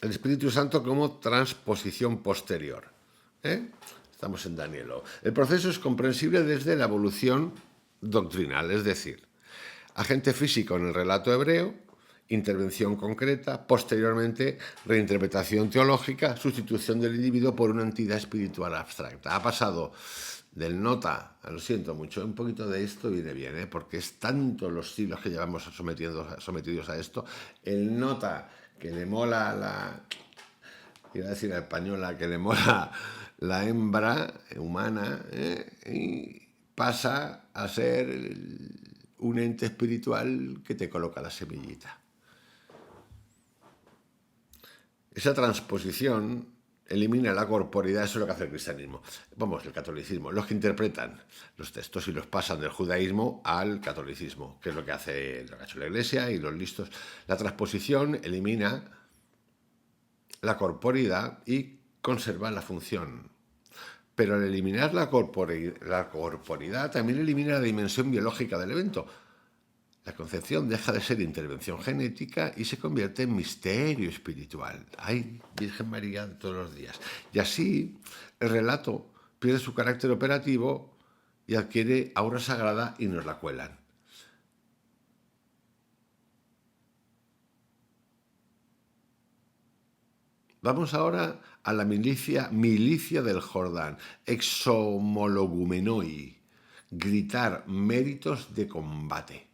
El Espíritu Santo como transposición posterior. Estamos en Danielo. El proceso es comprensible desde la evolución doctrinal, es decir, agente físico en el relato hebreo, intervención concreta, posteriormente reinterpretación teológica, sustitución del individuo por una entidad espiritual abstracta. Ha pasado del nota, lo siento mucho, un poquito de esto viene bien, porque es tanto los siglos que llevamos sometidos a esto, el nota que le mola iba a decir la española, que le mola la hembra humana, y pasa a ser un ente espiritual que te coloca la semillita. Esa transposición elimina la corporidad, eso es lo que hace el cristianismo. Vamos, el catolicismo. Los que interpretan los textos y los pasan del judaísmo al catolicismo, que es lo que ha hecho la Iglesia y los listos. La transposición elimina la corporidad y conserva la función. Pero al eliminar la corporidad también elimina la dimensión biológica del evento. La concepción deja de ser intervención genética y se convierte en misterio espiritual. ¡Ay, Virgen María de todos los días! Y así el relato pierde su carácter operativo y adquiere aura sagrada y nos la cuelan. Vamos ahora a la milicia del Jordán, exomologumenoi, gritar méritos de combate.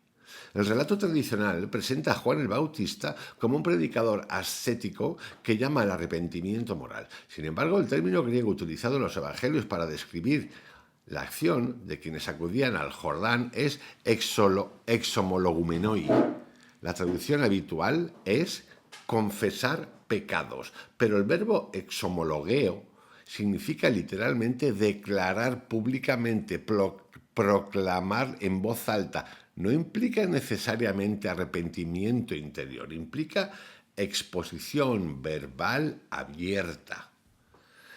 El relato tradicional presenta a Juan el Bautista como un predicador ascético que llama al arrepentimiento moral. Sin embargo, el término griego utilizado en los evangelios para describir la acción de quienes acudían al Jordán es exomologumenoi. La traducción habitual es confesar pecados, pero el verbo exomologueo significa literalmente declarar públicamente, proclamar en voz alta. No implica necesariamente arrepentimiento interior, implica exposición verbal abierta.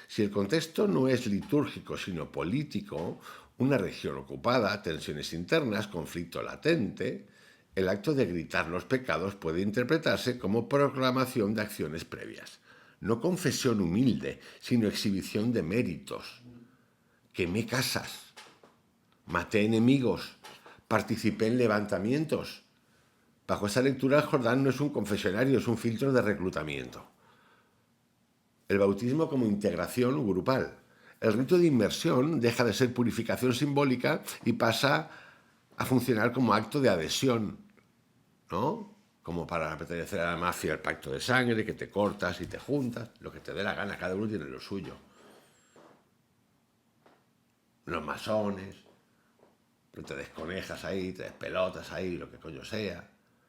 Si el contexto no es litúrgico sino político, una región ocupada, tensiones internas, conflicto latente, El acto de gritar los pecados puede interpretarse como proclamación de acciones previas. No confesión humilde, sino exhibición de méritos. Quemé casas, maté enemigos, participé en levantamientos. Bajo esta lectura, el Jordán no es un confesionario, es un filtro de reclutamiento. El bautismo como integración grupal. El rito de inmersión deja de ser purificación simbólica y pasa a funcionar como acto de adhesión, ¿no? Como para pertenecer a la mafia, el pacto de sangre, que te cortas y te juntas, lo que te dé la gana, cada uno tiene lo suyo. Los masones, pero te desconejas ahí, te despelotas ahí, lo que coño sea.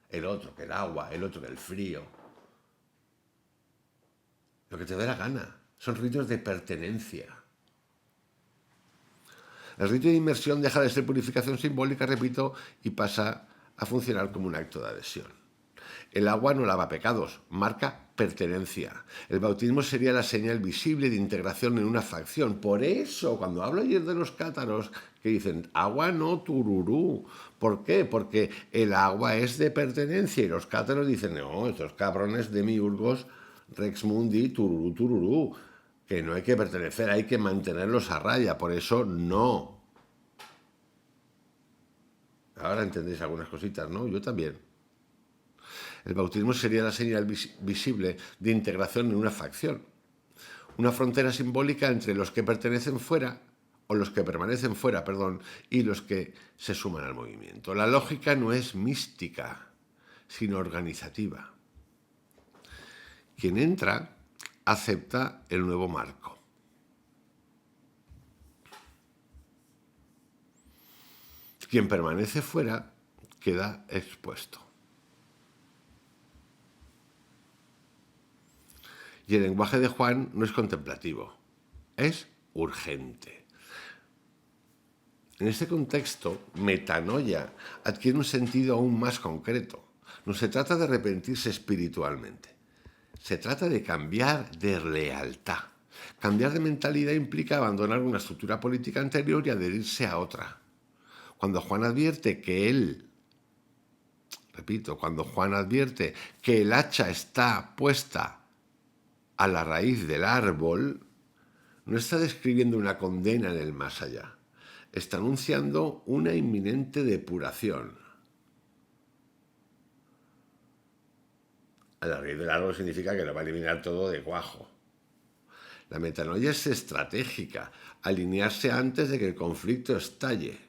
El otro que el agua, el otro que el frío. Lo que te dé la gana. Son ritos de pertenencia. El rito de inmersión deja de ser purificación simbólica, repito, y pasa a funcionar como un acto de adhesión. El agua no lava pecados, marca pertenencia. El bautismo sería la señal visible de integración en una facción. Por eso, cuando hablo ayer de los cátaros, que dicen, agua no tururú. ¿Por qué? Porque el agua es de pertenencia. Y los cátaros dicen, no, estos cabrones de miurgos, rex mundi, tururú, tururú. Que no hay que pertenecer, hay que mantenerlos a raya. Por eso, no. Ahora entendéis algunas cositas, ¿no? Yo también. El bautismo sería la señal visible de integración en una facción, una frontera simbólica entre los que pertenecen fuera, o los que permanecen fuera, perdón, y los que se suman al movimiento. La lógica no es mística, sino organizativa. Quien entra acepta el nuevo marco. Quien permanece fuera queda expuesto. Y el lenguaje de Juan no es contemplativo, es urgente. En este contexto, metanoia adquiere un sentido aún más concreto. No se trata de arrepentirse espiritualmente, se trata de cambiar de lealtad. Cambiar de mentalidad implica abandonar una estructura política anterior y adherirse a otra. Cuando Juan advierte que cuando Juan advierte que el hacha está puesta a la raíz del árbol, no está describiendo una condena en el más allá. Está anunciando una inminente depuración. A la raíz del árbol significa que lo va a eliminar todo de cuajo. La metanoia es estratégica, alinearse antes de que el conflicto estalle.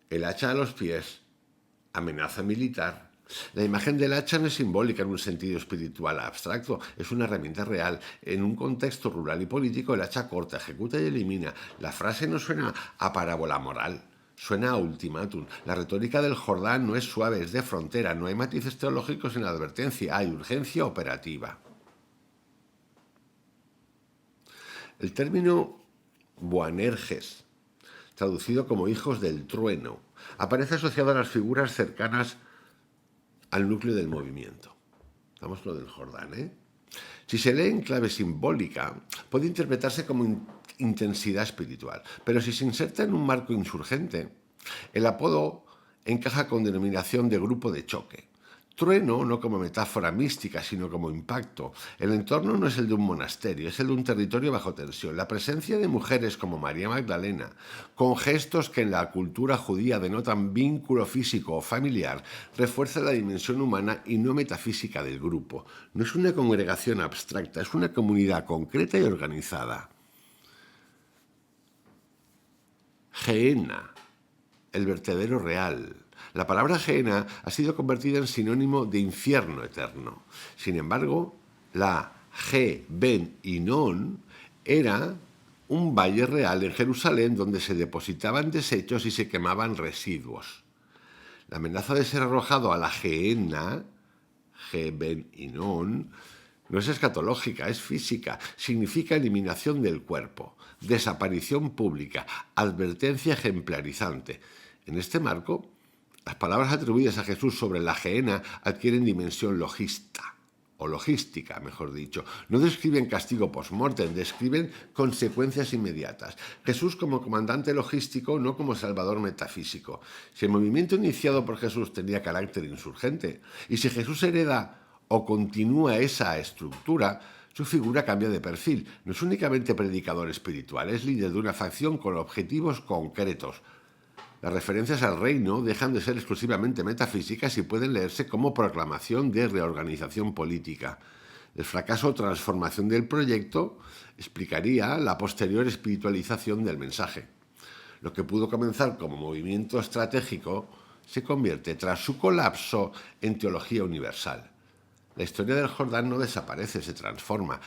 El hacha a los pies, amenaza militar. La imagen del hacha no es simbólica en un sentido espiritual abstracto, es una herramienta real. En un contexto rural y político, el hacha corta, ejecuta y elimina. La frase no suena a parábola moral, suena a ultimátum. La retórica del Jordán no es suave, es de frontera. No hay matices teológicos en la advertencia, hay urgencia operativa. El término Boanerges, traducido como hijos del trueno, aparece asociado a las figuras cercanas al núcleo del movimiento. Estamos lo del Jordán, ¿eh? Si se lee en clave simbólica, puede interpretarse como intensidad espiritual, pero si se inserta en un marco insurgente, el apodo encaja con denominación de grupo de choque. Trueno no como metáfora mística, sino como impacto. El entorno no es el de un monasterio, es el de un territorio bajo tensión. La presencia de mujeres como María Magdalena, con gestos que en la cultura judía denotan vínculo físico o familiar, refuerza la dimensión humana y no metafísica del grupo. No es una congregación abstracta, es una comunidad concreta y organizada. Gehenna, el vertedero real. La palabra Gehenna ha sido convertida en sinónimo de infierno eterno. Sin embargo, la Ben Hinnom era un valle real en Jerusalén donde se depositaban desechos y se quemaban residuos. La amenaza de ser arrojado a la Gehenna, Ben Hinnom, no es escatológica, es física. Significa eliminación del cuerpo, desaparición pública, advertencia ejemplarizante. En este marco, las palabras atribuidas a Jesús sobre la Gehenna adquieren dimensión logista. o logística, mejor dicho. No describen castigo post-mortem, describen consecuencias inmediatas. Jesús como comandante logístico, no como salvador metafísico. Si el movimiento iniciado por Jesús tenía carácter insurgente, y si Jesús hereda o continúa esa estructura, su figura cambia de perfil. No es únicamente predicador espiritual, es líder de una facción con objetivos concretos. Las referencias al reino dejan de ser exclusivamente metafísicas y pueden leerse como proclamación de reorganización política. El fracaso o transformación del proyecto explicaría la posterior espiritualización del mensaje. Lo que pudo comenzar como movimiento estratégico se convierte, tras su colapso, en teología universal. La historia del Jordán no desaparece, se transforma.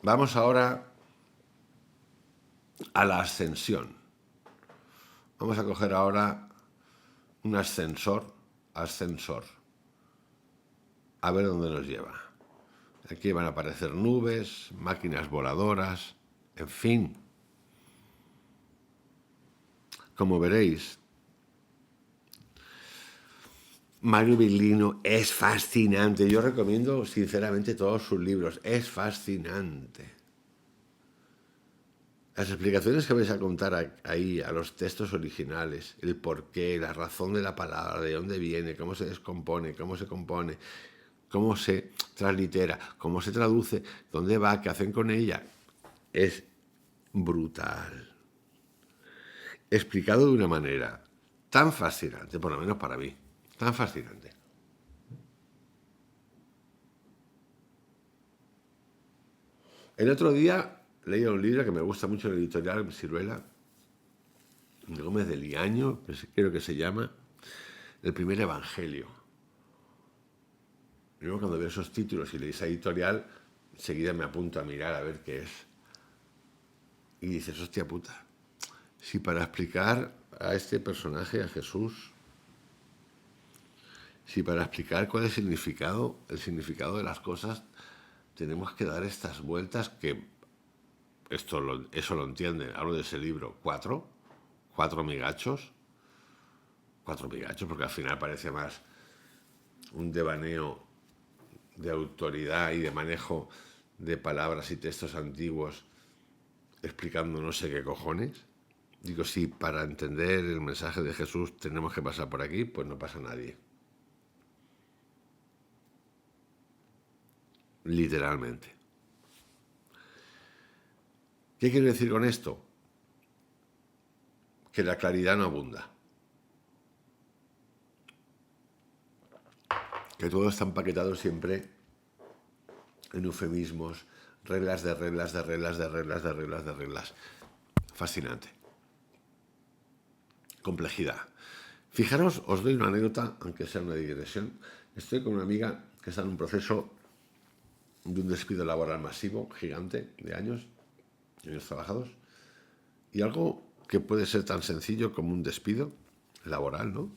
Vamos ahora a la ascensión. Vamos a coger ahora un ascensor, a ver dónde nos lleva. Aquí van a aparecer nubes, máquinas voladoras, en fin. Como veréis, Mario Biglino es fascinante. Yo recomiendo sinceramente todos sus libros. Es fascinante. Las explicaciones que vais a contar ahí a los textos originales, el porqué, la razón de la palabra, de dónde viene, cómo se descompone, cómo se compone, cómo se translitera, cómo se traduce, dónde va, qué hacen con ella, es brutal. Explicado de una manera tan fascinante, por lo menos para mí, tan fascinante. El otro día leí un libro que me gusta mucho, la editorial Siruela, Gómez de Liaño, creo que se llama, El primer evangelio. Yo cuando veo esos títulos y leí esa editorial, enseguida me apunto a mirar a ver qué es. Y dices, hostia puta, si para explicar a este personaje, a Jesús, si para explicar cuál es el significado de las cosas, tenemos que dar estas vueltas que eso lo entienden. Hablo de ese libro. ¿Cuatro migachos, porque al final parece más un devaneo de autoridad y de manejo de palabras y textos antiguos explicando no sé qué cojones. Digo, si para entender el mensaje de Jesús tenemos que pasar por aquí, pues no pasa nadie. Literalmente. ¿Qué quiero decir con esto? Que la claridad no abunda. Que todo está empaquetado siempre en eufemismos, reglas de reglas de reglas de reglas de reglas de reglas. Fascinante. Complejidad. Fijaros, os doy una anécdota, aunque sea una digresión. Estoy con una amiga que está en un proceso de un despido laboral masivo, gigante, de años trabajados, y algo que puede ser tan sencillo como un despido laboral, ¿no?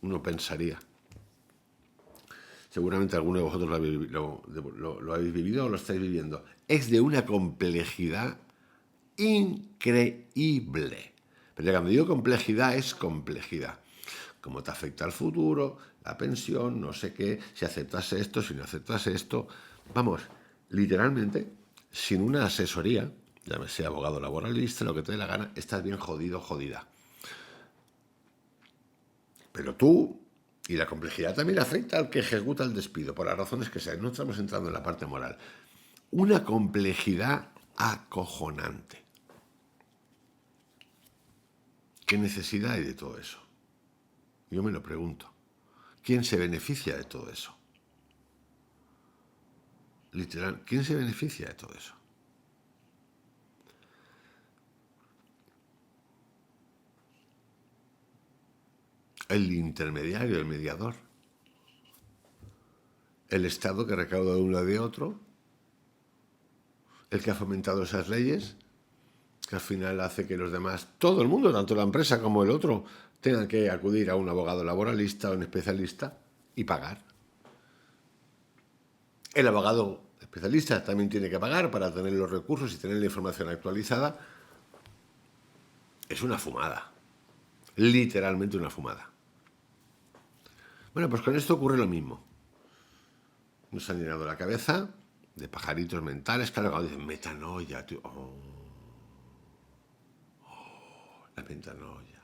Uno pensaría. Seguramente alguno de vosotros lo habéis vivido o lo estáis viviendo. Es de una complejidad increíble. Pero cuando digo complejidad, es complejidad. Cómo te afecta el futuro, la pensión, no sé qué, si aceptas esto, si no aceptas esto. Vamos, literalmente, sin una asesoría, llámese abogado laboralista, lo que te dé la gana, estás bien jodido, jodida. Pero tú, y la complejidad también afecta al que ejecuta el despido, por las razones que sean. No estamos entrando en la parte moral. Una complejidad acojonante. ¿Qué necesidad hay de todo eso? Yo me lo pregunto. ¿Quién se beneficia de todo eso? Literal, ¿quién se beneficia de todo eso? El intermediario, el mediador. El Estado que recauda de uno y de otro. El que ha fomentado esas leyes, que al final hace que los demás, todo el mundo, tanto la empresa como el otro, tengan que acudir a un abogado laboralista o un especialista y pagar. El abogado especialista también tiene que pagar para tener los recursos y tener la información actualizada. Es una fumada. Literalmente una fumada. Bueno, pues con esto ocurre lo mismo. Nos han llenado la cabeza de pajaritos mentales. Claro, cuando dicen metanoia, tío, la metanoia.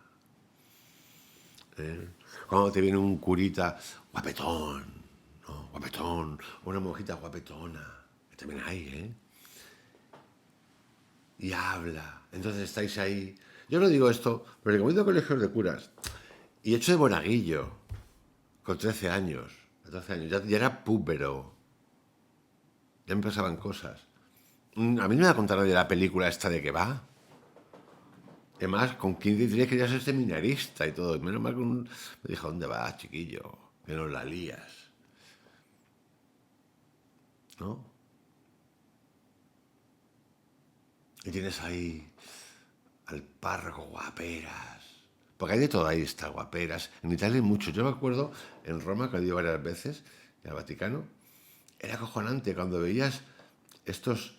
¿Eh? Cuando te viene un curita guapetón, ¿no? Guapetón, o una monjita guapetona, que también hay, ¿eh? Y habla. Entonces estáis ahí. Yo no digo esto, pero como he ido a colegios de curas y he hecho de monaguillo con 13 años, 14 años, ya era púbero, ya me pasaban cosas. A mí no me va a contar nadie la película esta de que va. Además, con 15 y 3 quería ser seminarista y todo. Menos mal que me dijo, ¿dónde vas, chiquillo? Que no la lías. ¿No? Y tienes ahí al párroco guaperas. Porque hay de todo ahí, está guaperas. En Italia hay mucho. Yo me acuerdo en Roma, que he ido varias veces, y al Vaticano, era acojonante cuando veías estos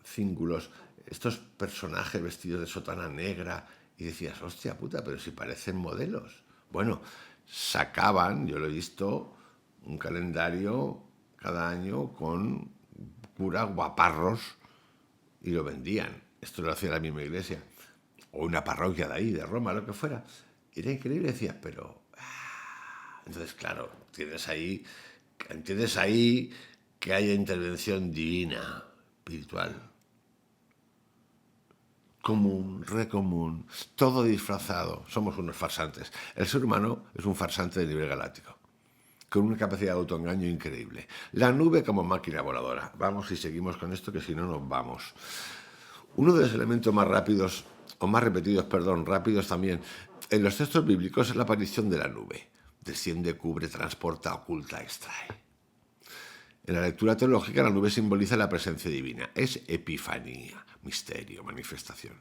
cíngulos, estos personajes vestidos de sotana negra, y decías, hostia puta, pero si parecen modelos. Bueno, sacaban, yo lo he visto, un calendario cada año con curas guaparros y lo vendían. Esto lo hacía la misma iglesia, o una parroquia de ahí, de Roma, lo que fuera. Era increíble, decías, pero... Entonces, claro, entiendes ahí que haya intervención divina, espiritual. Común, recomún, todo disfrazado. Somos unos farsantes. El ser humano es un farsante de nivel galáctico, con una capacidad de autoengaño increíble. La nube como máquina voladora. Vamos y seguimos con esto, que si no nos vamos. Uno de los elementos más rápidos, o más repetidos, perdón, rápidos también, en los textos bíblicos es la aparición de la nube. Desciende, cubre, transporta, oculta, extrae. En la lectura teológica, la nube simboliza la presencia divina. Es epifanía, misterio, manifestación.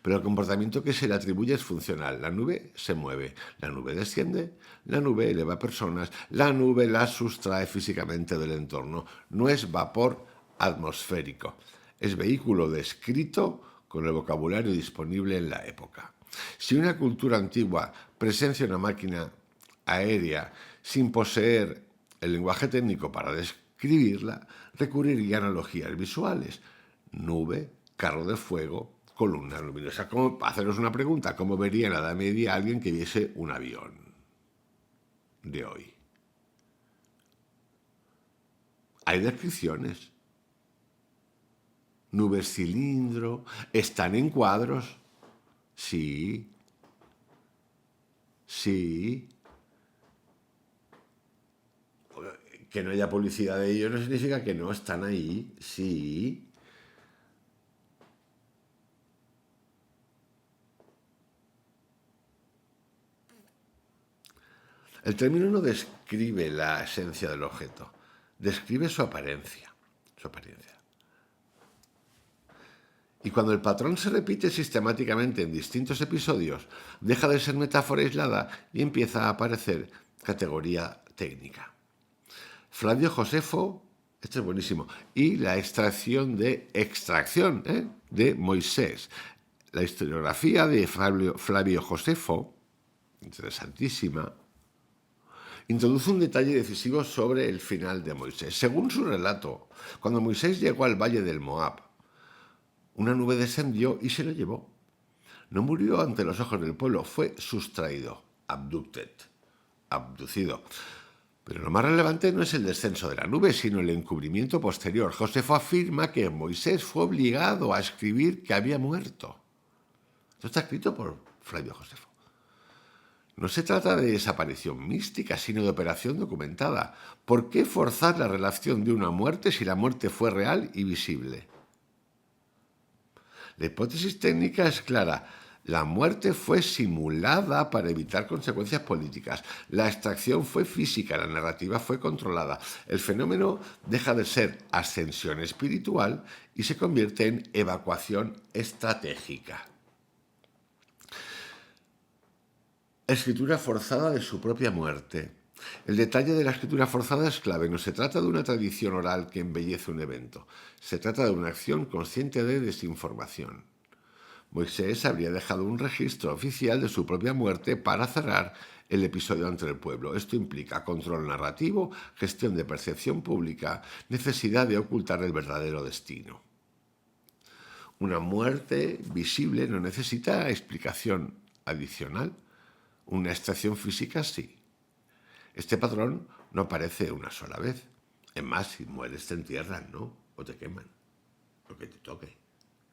Pero el comportamiento que se le atribuye es funcional. La nube se mueve, la nube desciende, la nube eleva personas, la nube las sustrae físicamente del entorno. No es vapor atmosférico, es vehículo descrito con el vocabulario disponible en la época. Si una cultura antigua presencia una máquina aérea sin poseer el lenguaje técnico para describirla, recurriría a analogías visuales. Nube, carro de fuego, columna luminosa. Haceros una pregunta, ¿cómo vería en la Edad Media alguien que viese un avión de hoy? Hay descripciones. Nubes cilindro, ¿están en cuadros? Sí, sí. Que no haya publicidad de ellos no significa que no están ahí, sí. El término no describe la esencia del objeto, describe su apariencia, su apariencia. Y cuando el patrón se repite sistemáticamente en distintos episodios, deja de ser metáfora aislada y empieza a aparecer categoría técnica. Flavio Josefo, este es buenísimo, y la extracción de Moisés. La historiografía de Flavio Josefo, interesantísima, introduce un detalle decisivo sobre el final de Moisés. Según su relato, cuando Moisés llegó al valle del Moab, una nube descendió y se lo llevó. No murió ante los ojos del pueblo, fue sustraído, abducido. Pero lo más relevante no es el descenso de la nube, sino el encubrimiento posterior. Josefo afirma que Moisés fue obligado a escribir que había muerto. Esto está escrito por Flavio Josefo. No se trata de desaparición mística, sino de operación documentada. ¿Por qué forzar la relación de una muerte si la muerte fue real y visible? La hipótesis técnica es clara. La muerte fue simulada para evitar consecuencias políticas. La extracción fue física, la narrativa fue controlada. El fenómeno deja de ser ascensión espiritual y se convierte en evacuación estratégica. Escritura forzada de su propia muerte. El detalle de la escritura forzada es clave. No se trata de una tradición oral que embellece un evento. Se trata de una acción consciente de desinformación. Moisés habría dejado un registro oficial de su propia muerte para cerrar el episodio ante el pueblo. Esto implica control narrativo, gestión de percepción pública, necesidad de ocultar el verdadero destino. Una muerte visible no necesita explicación adicional. Una extracción física sí. Este patrón no aparece una sola vez. Es más, si mueres te entierran, ¿no? O te queman. Lo que te toque.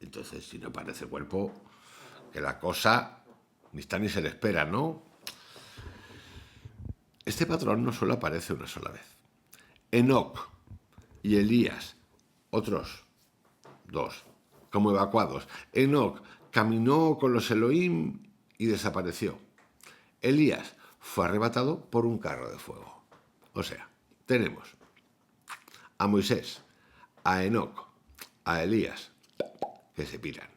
Entonces, si no aparece el cuerpo, que la cosa ni está ni se le espera, ¿no? Este patrón no solo aparece una sola vez. Enoc y Elías, otros dos, como evacuados. Enoc caminó con los Elohim y desapareció. Elías fue arrebatado por un carro de fuego. O sea, tenemos a Moisés, a Enoc, a Elías, que se piran,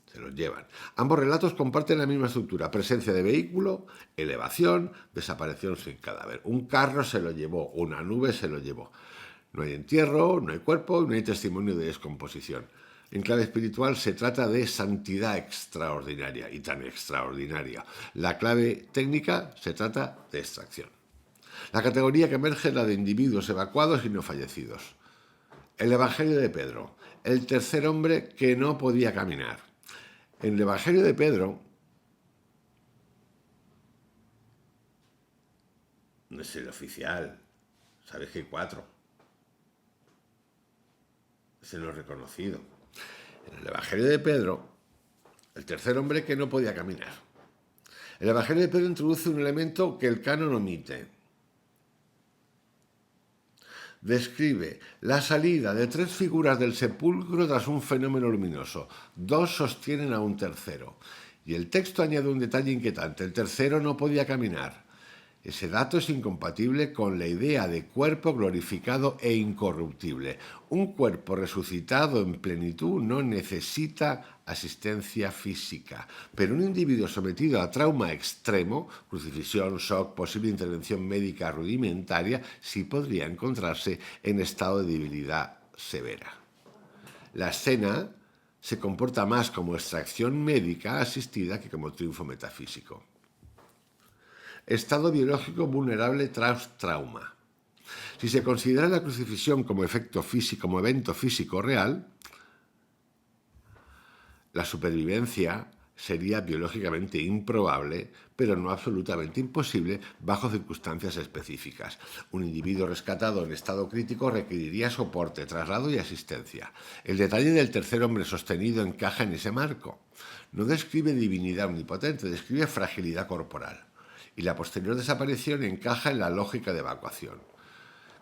se los llevan. Ambos relatos comparten la misma estructura: presencia de vehículo, elevación, desaparición sin cadáver. Un carro se lo llevó, una nube se lo llevó. No hay entierro, no hay cuerpo, no hay testimonio de descomposición. En clave espiritual se trata de santidad extraordinaria, y tan extraordinaria. La clave técnica se trata de extracción. La categoría que emerge es la de individuos evacuados y no fallecidos. El Evangelio de Pedro, el tercer hombre que no podía caminar. En el Evangelio de Pedro no es el oficial, sabes que hay 4. Es el no reconocido. En el Evangelio de Pedro, el tercer hombre que no podía caminar. El Evangelio de Pedro introduce un elemento que el canon omite. Describe la salida de 3 figuras del sepulcro tras un fenómeno luminoso. 2 sostienen a un tercero. Y el texto añade un detalle inquietante: el tercero no podía caminar. Ese dato es incompatible con la idea de cuerpo glorificado e incorruptible. Un cuerpo resucitado en plenitud no necesita asistencia física, pero un individuo sometido a trauma extremo, crucifixión, shock, posible intervención médica rudimentaria, sí podría encontrarse en estado de debilidad severa. La escena se comporta más como extracción médica asistida que como triunfo metafísico. Estado biológico vulnerable tras trauma. Si se considera la crucifixión como efecto físico, como evento físico real, la supervivencia sería biológicamente improbable, pero no absolutamente imposible bajo circunstancias específicas. Un individuo rescatado en estado crítico requeriría soporte, traslado y asistencia. El detalle del tercer hombre sostenido encaja en ese marco. No describe divinidad omnipotente, describe fragilidad corporal. Y la posterior desaparición encaja en la lógica de evacuación.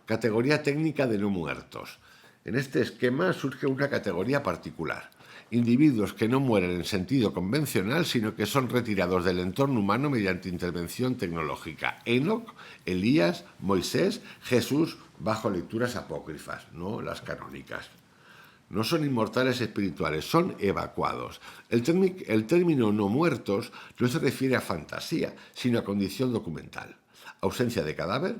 Categoría técnica de no muertos. En este esquema surge una categoría particular: individuos que no mueren en sentido convencional, sino que son retirados del entorno humano mediante intervención tecnológica. Enoc, Elías, Moisés, Jesús, bajo lecturas apócrifas, no las canónicas. No son inmortales espirituales, son evacuados. El término no muertos no se refiere a fantasía, sino a condición documental. Ausencia de cadáver,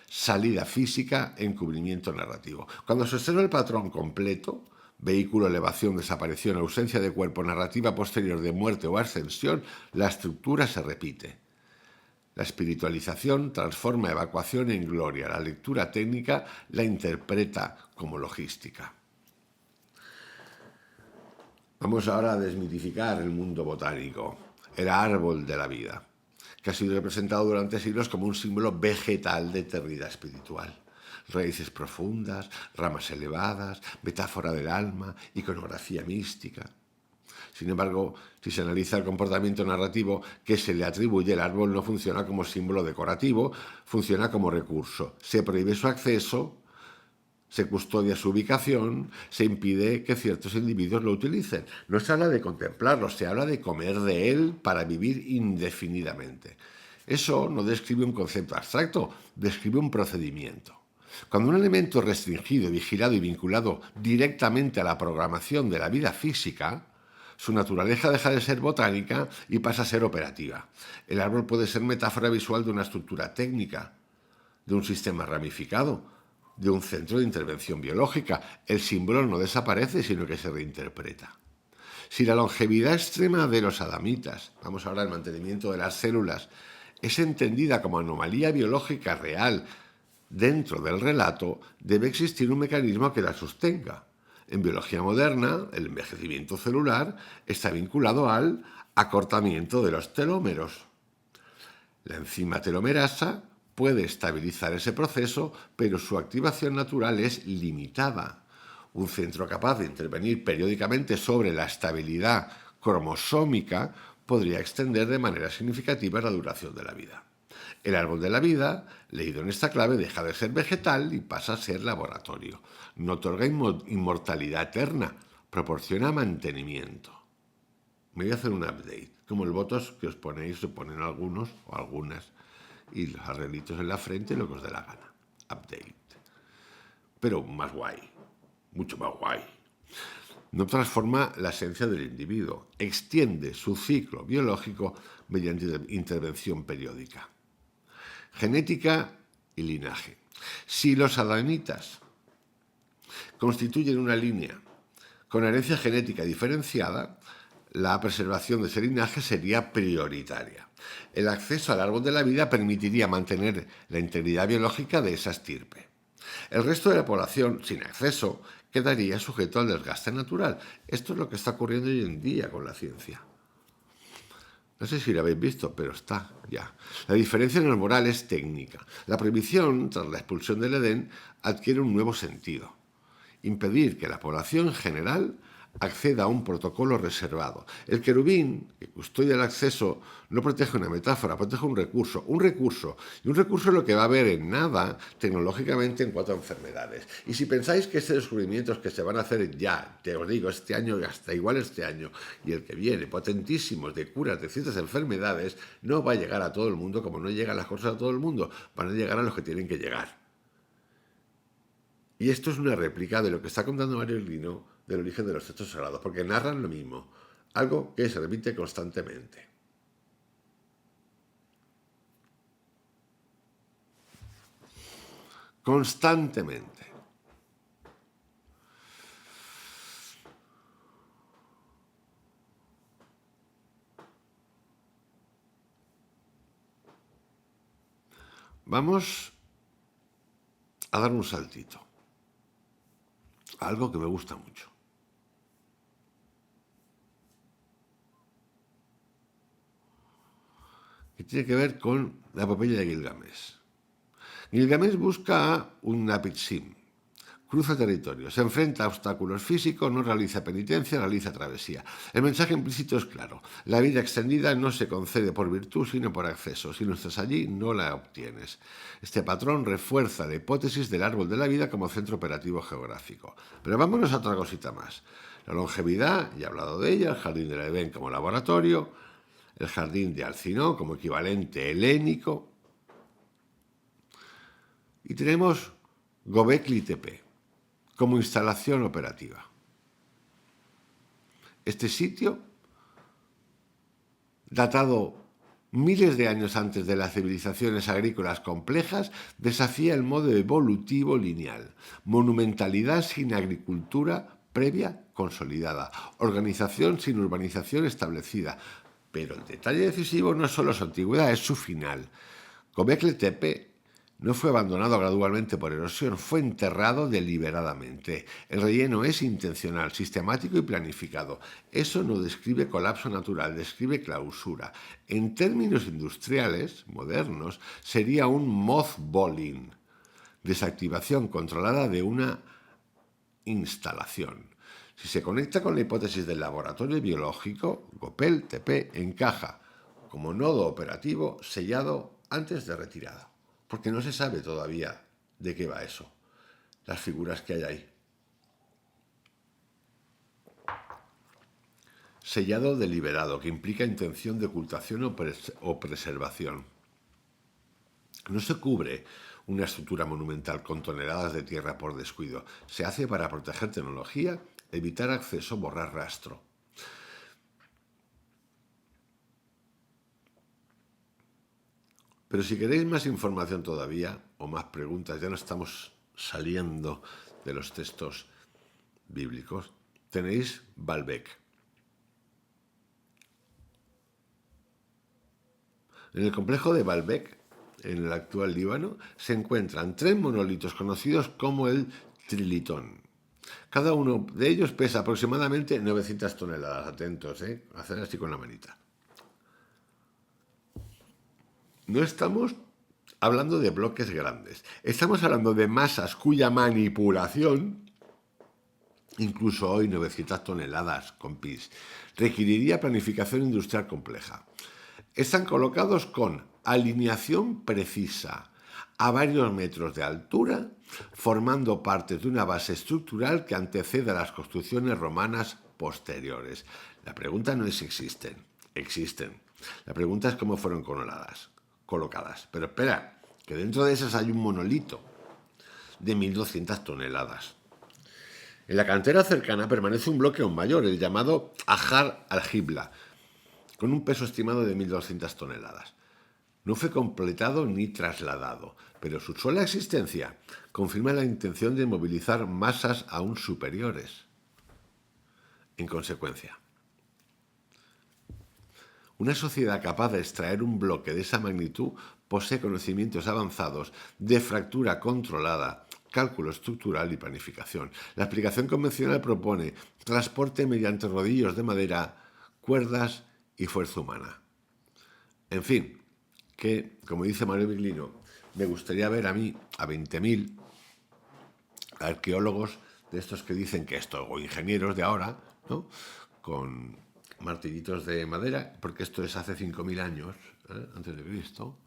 salida física, encubrimiento narrativo. Cuando se observa el patrón completo, vehículo, elevación, desaparición, ausencia de cuerpo, narrativa posterior de muerte o ascensión, la estructura se repite. La espiritualización transforma evacuación en gloria. La lectura técnica la interpreta como logística. Vamos ahora a desmitificar el mundo botánico, el árbol de la vida, que ha sido representado durante siglos como un símbolo vegetal de eternidad espiritual. Raíces profundas, ramas elevadas, metáfora del alma, iconografía mística. Sin embargo, si se analiza el comportamiento narrativo que se le atribuye, el árbol no funciona como símbolo decorativo, funciona como recurso. Se prohíbe su acceso, se custodia su ubicación, se impide que ciertos individuos lo utilicen. No se habla de contemplarlo, se habla de comer de él para vivir indefinidamente. Eso no describe un concepto abstracto, describe un procedimiento. Cuando un elemento es restringido, vigilado y vinculado directamente a la programación de la vida física, su naturaleza deja de ser botánica y pasa a ser operativa. El árbol puede ser metáfora visual de una estructura técnica, de un sistema ramificado, de un centro de intervención biológica. El símbolo no desaparece, sino que se reinterpreta. Si la longevidad extrema de los adamitas, vamos ahora al mantenimiento de las células, es entendida como anomalía biológica real dentro del relato, debe existir un mecanismo que la sostenga. En biología moderna, el envejecimiento celular está vinculado al acortamiento de los telómeros. La enzima telomerasa puede estabilizar ese proceso, pero su activación natural es limitada. Un centro capaz de intervenir periódicamente sobre la estabilidad cromosómica podría extender de manera significativa la duración de la vida. El árbol de la vida, leído en esta clave, deja de ser vegetal y pasa a ser laboratorio. No otorga inmortalidad eterna, proporciona mantenimiento. Me voy a hacer un update, como el votos que os ponéis, se ponen algunos o algunas, y los arreglitos en la frente, lo que os dé la gana. Update. Pero más guay, mucho más guay. No transforma la esencia del individuo, extiende su ciclo biológico mediante intervención periódica. Genética y linaje. Si los adamitas constituyen una línea con herencia genética diferenciada, la preservación de ese linaje sería prioritaria. El acceso al árbol de la vida permitiría mantener la integridad biológica de esa estirpe. El resto de la población, sin acceso, quedaría sujeto al desgaste natural. Esto es lo que está ocurriendo hoy en día con la ciencia. No sé si lo habéis visto, pero está ya. La diferencia en el moral es técnica. La prohibición, tras la expulsión del Edén, adquiere un nuevo sentido. Impedir que la población general acceda a un protocolo reservado. El querubín, que custodia el acceso, no protege una metáfora, protege un recurso. Y un recurso es lo que va a haber en nada tecnológicamente en cuanto a enfermedades. Y si pensáis que estos descubrimientos que se van a hacer ya, te os digo, este año y hasta igual este año y el que viene, potentísimos de curas de ciertas enfermedades, no va a llegar a todo el mundo como no llegan las cosas a todo el mundo, van a llegar a los que tienen que llegar. Y esto es una réplica de lo que está contando Mario Lino del origen de los textos sagrados, porque narran lo mismo, algo que se repite constantemente. Constantemente. Vamos a dar un saltito. Algo que me gusta mucho. Que tiene que ver con la epopeya de Gilgamesh. Gilgamesh busca un Napitsim, cruza territorio, se enfrenta a obstáculos físicos, no realiza penitencia, realiza travesía. El mensaje implícito es claro. La vida extendida no se concede por virtud, sino por acceso. Si no estás allí, no la obtienes. Este patrón refuerza la hipótesis del árbol de la vida como centro operativo geográfico. Pero vámonos a otra cosita más. La longevidad, ya he hablado de ella, el jardín del Edén como laboratorio, el jardín de Alcinó como equivalente helénico. Y tenemos Göbekli Tepe como instalación operativa. Este sitio, datado miles de años antes de las civilizaciones agrícolas complejas, desafía el modo evolutivo lineal, monumentalidad sin agricultura previa consolidada, organización sin urbanización establecida. Pero el detalle decisivo no es solo su antigüedad, es su final. Göbekli Tepe no fue abandonado gradualmente por erosión, fue enterrado deliberadamente. El relleno es intencional, sistemático y planificado. Eso no describe colapso natural, describe clausura. En términos industriales modernos, sería un mothballing, desactivación controlada de una instalación. Si se conecta con la hipótesis del laboratorio biológico, Göbekli Tepe encaja como nodo operativo sellado antes de retirada. Porque no se sabe todavía de qué va eso, las figuras que hay ahí. Sellado deliberado, que implica intención de ocultación o preservación. No se cubre una estructura monumental con toneladas de tierra por descuido. Se hace para proteger tecnología, evitar acceso, borrar rastro. Pero si queréis más información todavía, o más preguntas, ya no estamos saliendo de los textos bíblicos, tenéis Baalbek. En el complejo de Baalbek, en el actual Líbano, se encuentran 3 monolitos conocidos como el trilitón. Cada uno de ellos pesa aproximadamente 900 toneladas. Atentos, hacer así con la manita. No estamos hablando de bloques grandes. Estamos hablando de masas cuya manipulación, incluso hoy 900 toneladas, compis, requeriría planificación industrial compleja. Están colocados con alineación precisa, a varios metros de altura, formando parte de una base estructural que antecede a las construcciones romanas posteriores. La pregunta no es si existen. La pregunta es cómo fueron colocadas. Pero espera, que dentro de esas hay un monolito de 1.200 toneladas. En la cantera cercana permanece un bloque aún mayor, el llamado Ajar al-Hibla, con un peso estimado de 1.200 toneladas. No fue completado ni trasladado, pero su sola existencia confirma la intención de movilizar masas aún superiores. En consecuencia, una sociedad capaz de extraer un bloque de esa magnitud posee conocimientos avanzados de fractura controlada, cálculo estructural y planificación. La explicación convencional propone transporte mediante rodillos de madera, cuerdas y fuerza humana. En fin, que, como dice Mario Viglino, me gustaría ver a mí, a 20.000 arqueólogos de estos que dicen que esto, o ingenieros de ahora, ¿no?, con martillitos de madera, porque esto es hace 5.000 años, antes de Cristo,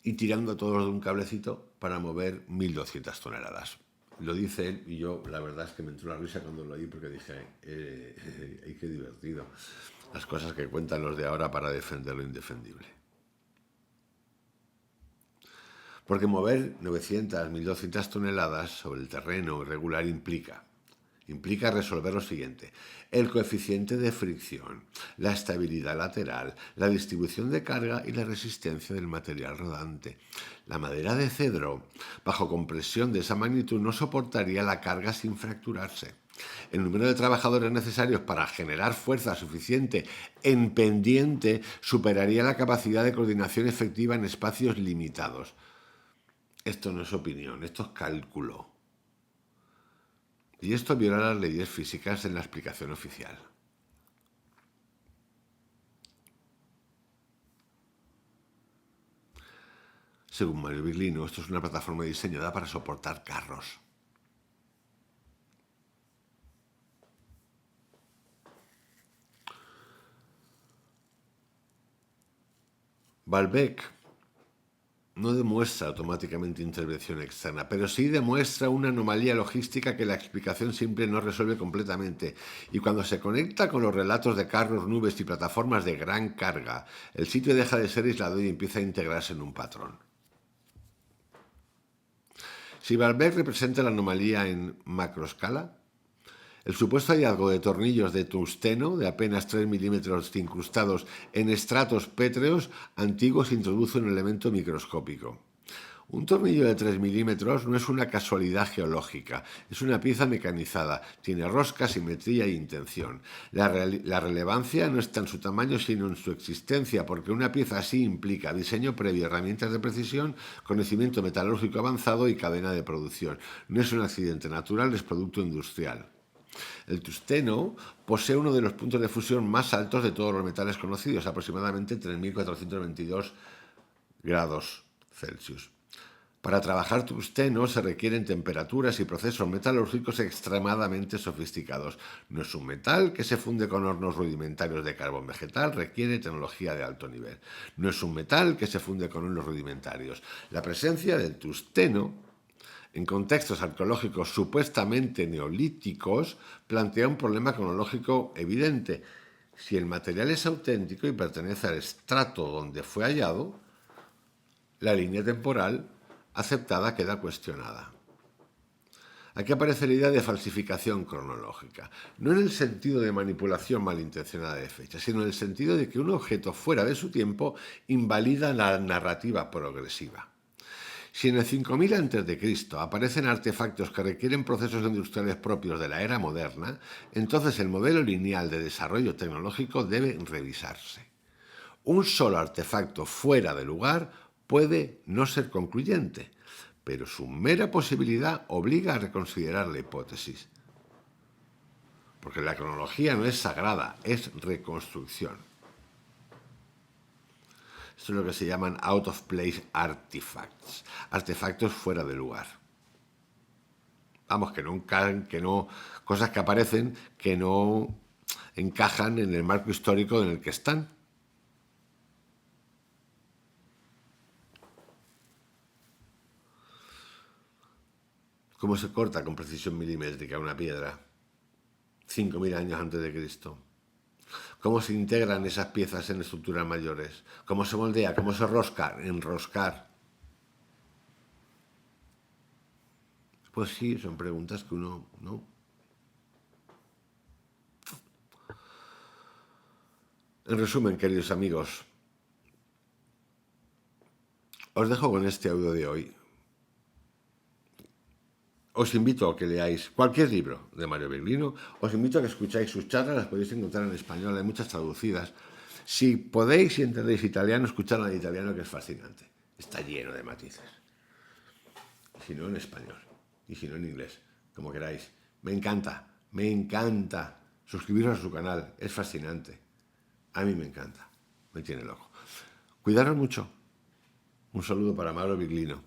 y tirando a todos de un cablecito para mover 1.200 toneladas. Lo dice él y yo, la verdad es que me entró la risa cuando lo oí porque dije, ¡ay, qué divertido! Las cosas que cuentan los de ahora para defender lo indefendible. Porque mover 900, 1.200 toneladas sobre el terreno irregular implica resolver lo siguiente: el coeficiente de fricción, la estabilidad lateral, la distribución de carga y la resistencia del material rodante. La madera de cedro, bajo compresión de esa magnitud, no soportaría la carga sin fracturarse. El número de trabajadores necesarios para generar fuerza suficiente en pendiente superaría la capacidad de coordinación efectiva en espacios limitados. Esto no es opinión, esto es cálculo. Y esto viola las leyes físicas en la explicación oficial. Según Mario Viglino, esto es una plataforma diseñada para soportar carros. Baalbek no demuestra automáticamente intervención externa, pero sí demuestra una anomalía logística que la explicación simple no resuelve completamente. Y cuando se conecta con los relatos de carros, nubes y plataformas de gran carga, el sitio deja de ser aislado y empieza a integrarse en un patrón. Si Baalbek representa la anomalía en macroescala, el supuesto hallazgo de tornillos de tungsteno de apenas 3 milímetros incrustados en estratos pétreos antiguos introduce un elemento microscópico. Un tornillo de 3 milímetros no es una casualidad geológica, es una pieza mecanizada, tiene rosca, simetría e intención. La relevancia no está en su tamaño sino en su existencia, porque una pieza así implica diseño previo, herramientas de precisión, conocimiento metalúrgico avanzado y cadena de producción. No es un accidente natural, es producto industrial. El tungsteno posee uno de los puntos de fusión más altos de todos los metales conocidos, aproximadamente 3.422 grados Celsius. Para trabajar tungsteno se requieren temperaturas y procesos metalúrgicos extremadamente sofisticados. No es un metal que se funde con hornos rudimentarios de carbón vegetal, requiere tecnología de alto nivel. No es un metal que se funde con hornos rudimentarios. La presencia del tungsteno en contextos arqueológicos supuestamente neolíticos, plantea un problema cronológico evidente. Si el material es auténtico y pertenece al estrato donde fue hallado, la línea temporal aceptada queda cuestionada. Aquí aparece la idea de falsificación cronológica, no en el sentido de manipulación malintencionada de fechas, sino en el sentido de que un objeto fuera de su tiempo invalida la narrativa progresiva. Si en el 5000 a.C. aparecen artefactos que requieren procesos industriales propios de la era moderna, entonces el modelo lineal de desarrollo tecnológico debe revisarse. Un solo artefacto fuera de lugar puede no ser concluyente, pero su mera posibilidad obliga a reconsiderar la hipótesis. Porque la cronología no es sagrada, es reconstrucción. Esto es lo que se llaman out of place artifacts, artefactos fuera de lugar. Vamos, que no, cosas que aparecen que no encajan en el marco histórico en el que están. ¿Cómo se corta con precisión milimétrica una piedra? 5.000 años antes de Cristo. ¿Cómo se integran esas piezas en estructuras mayores? ¿Cómo se moldea? ¿Cómo se enroscar? Pues sí, son preguntas que uno no. En resumen, queridos amigos, os dejo con este audio de hoy. Os invito a que leáis cualquier libro de Mario Berlino, os invito a que escucháis sus charlas, las podéis encontrar en español, hay muchas traducidas. Si podéis y entendéis italiano, escuchadla en italiano, que es fascinante. Está lleno de matices. Si no, en español. Y si no, en inglés. Como queráis. Me encanta. Suscribiros a su canal. Es fascinante. A mí me encanta. Me tiene loco. Cuidaros mucho. Un saludo para Mario Berlino.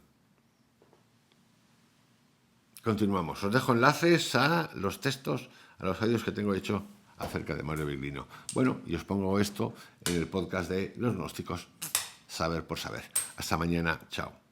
Continuamos. Os dejo enlaces a los textos, a los audios que tengo hecho acerca de Mario Berlino. Bueno, y os pongo esto en el podcast de Los Gnósticos. Saber por saber. Hasta mañana. Chao.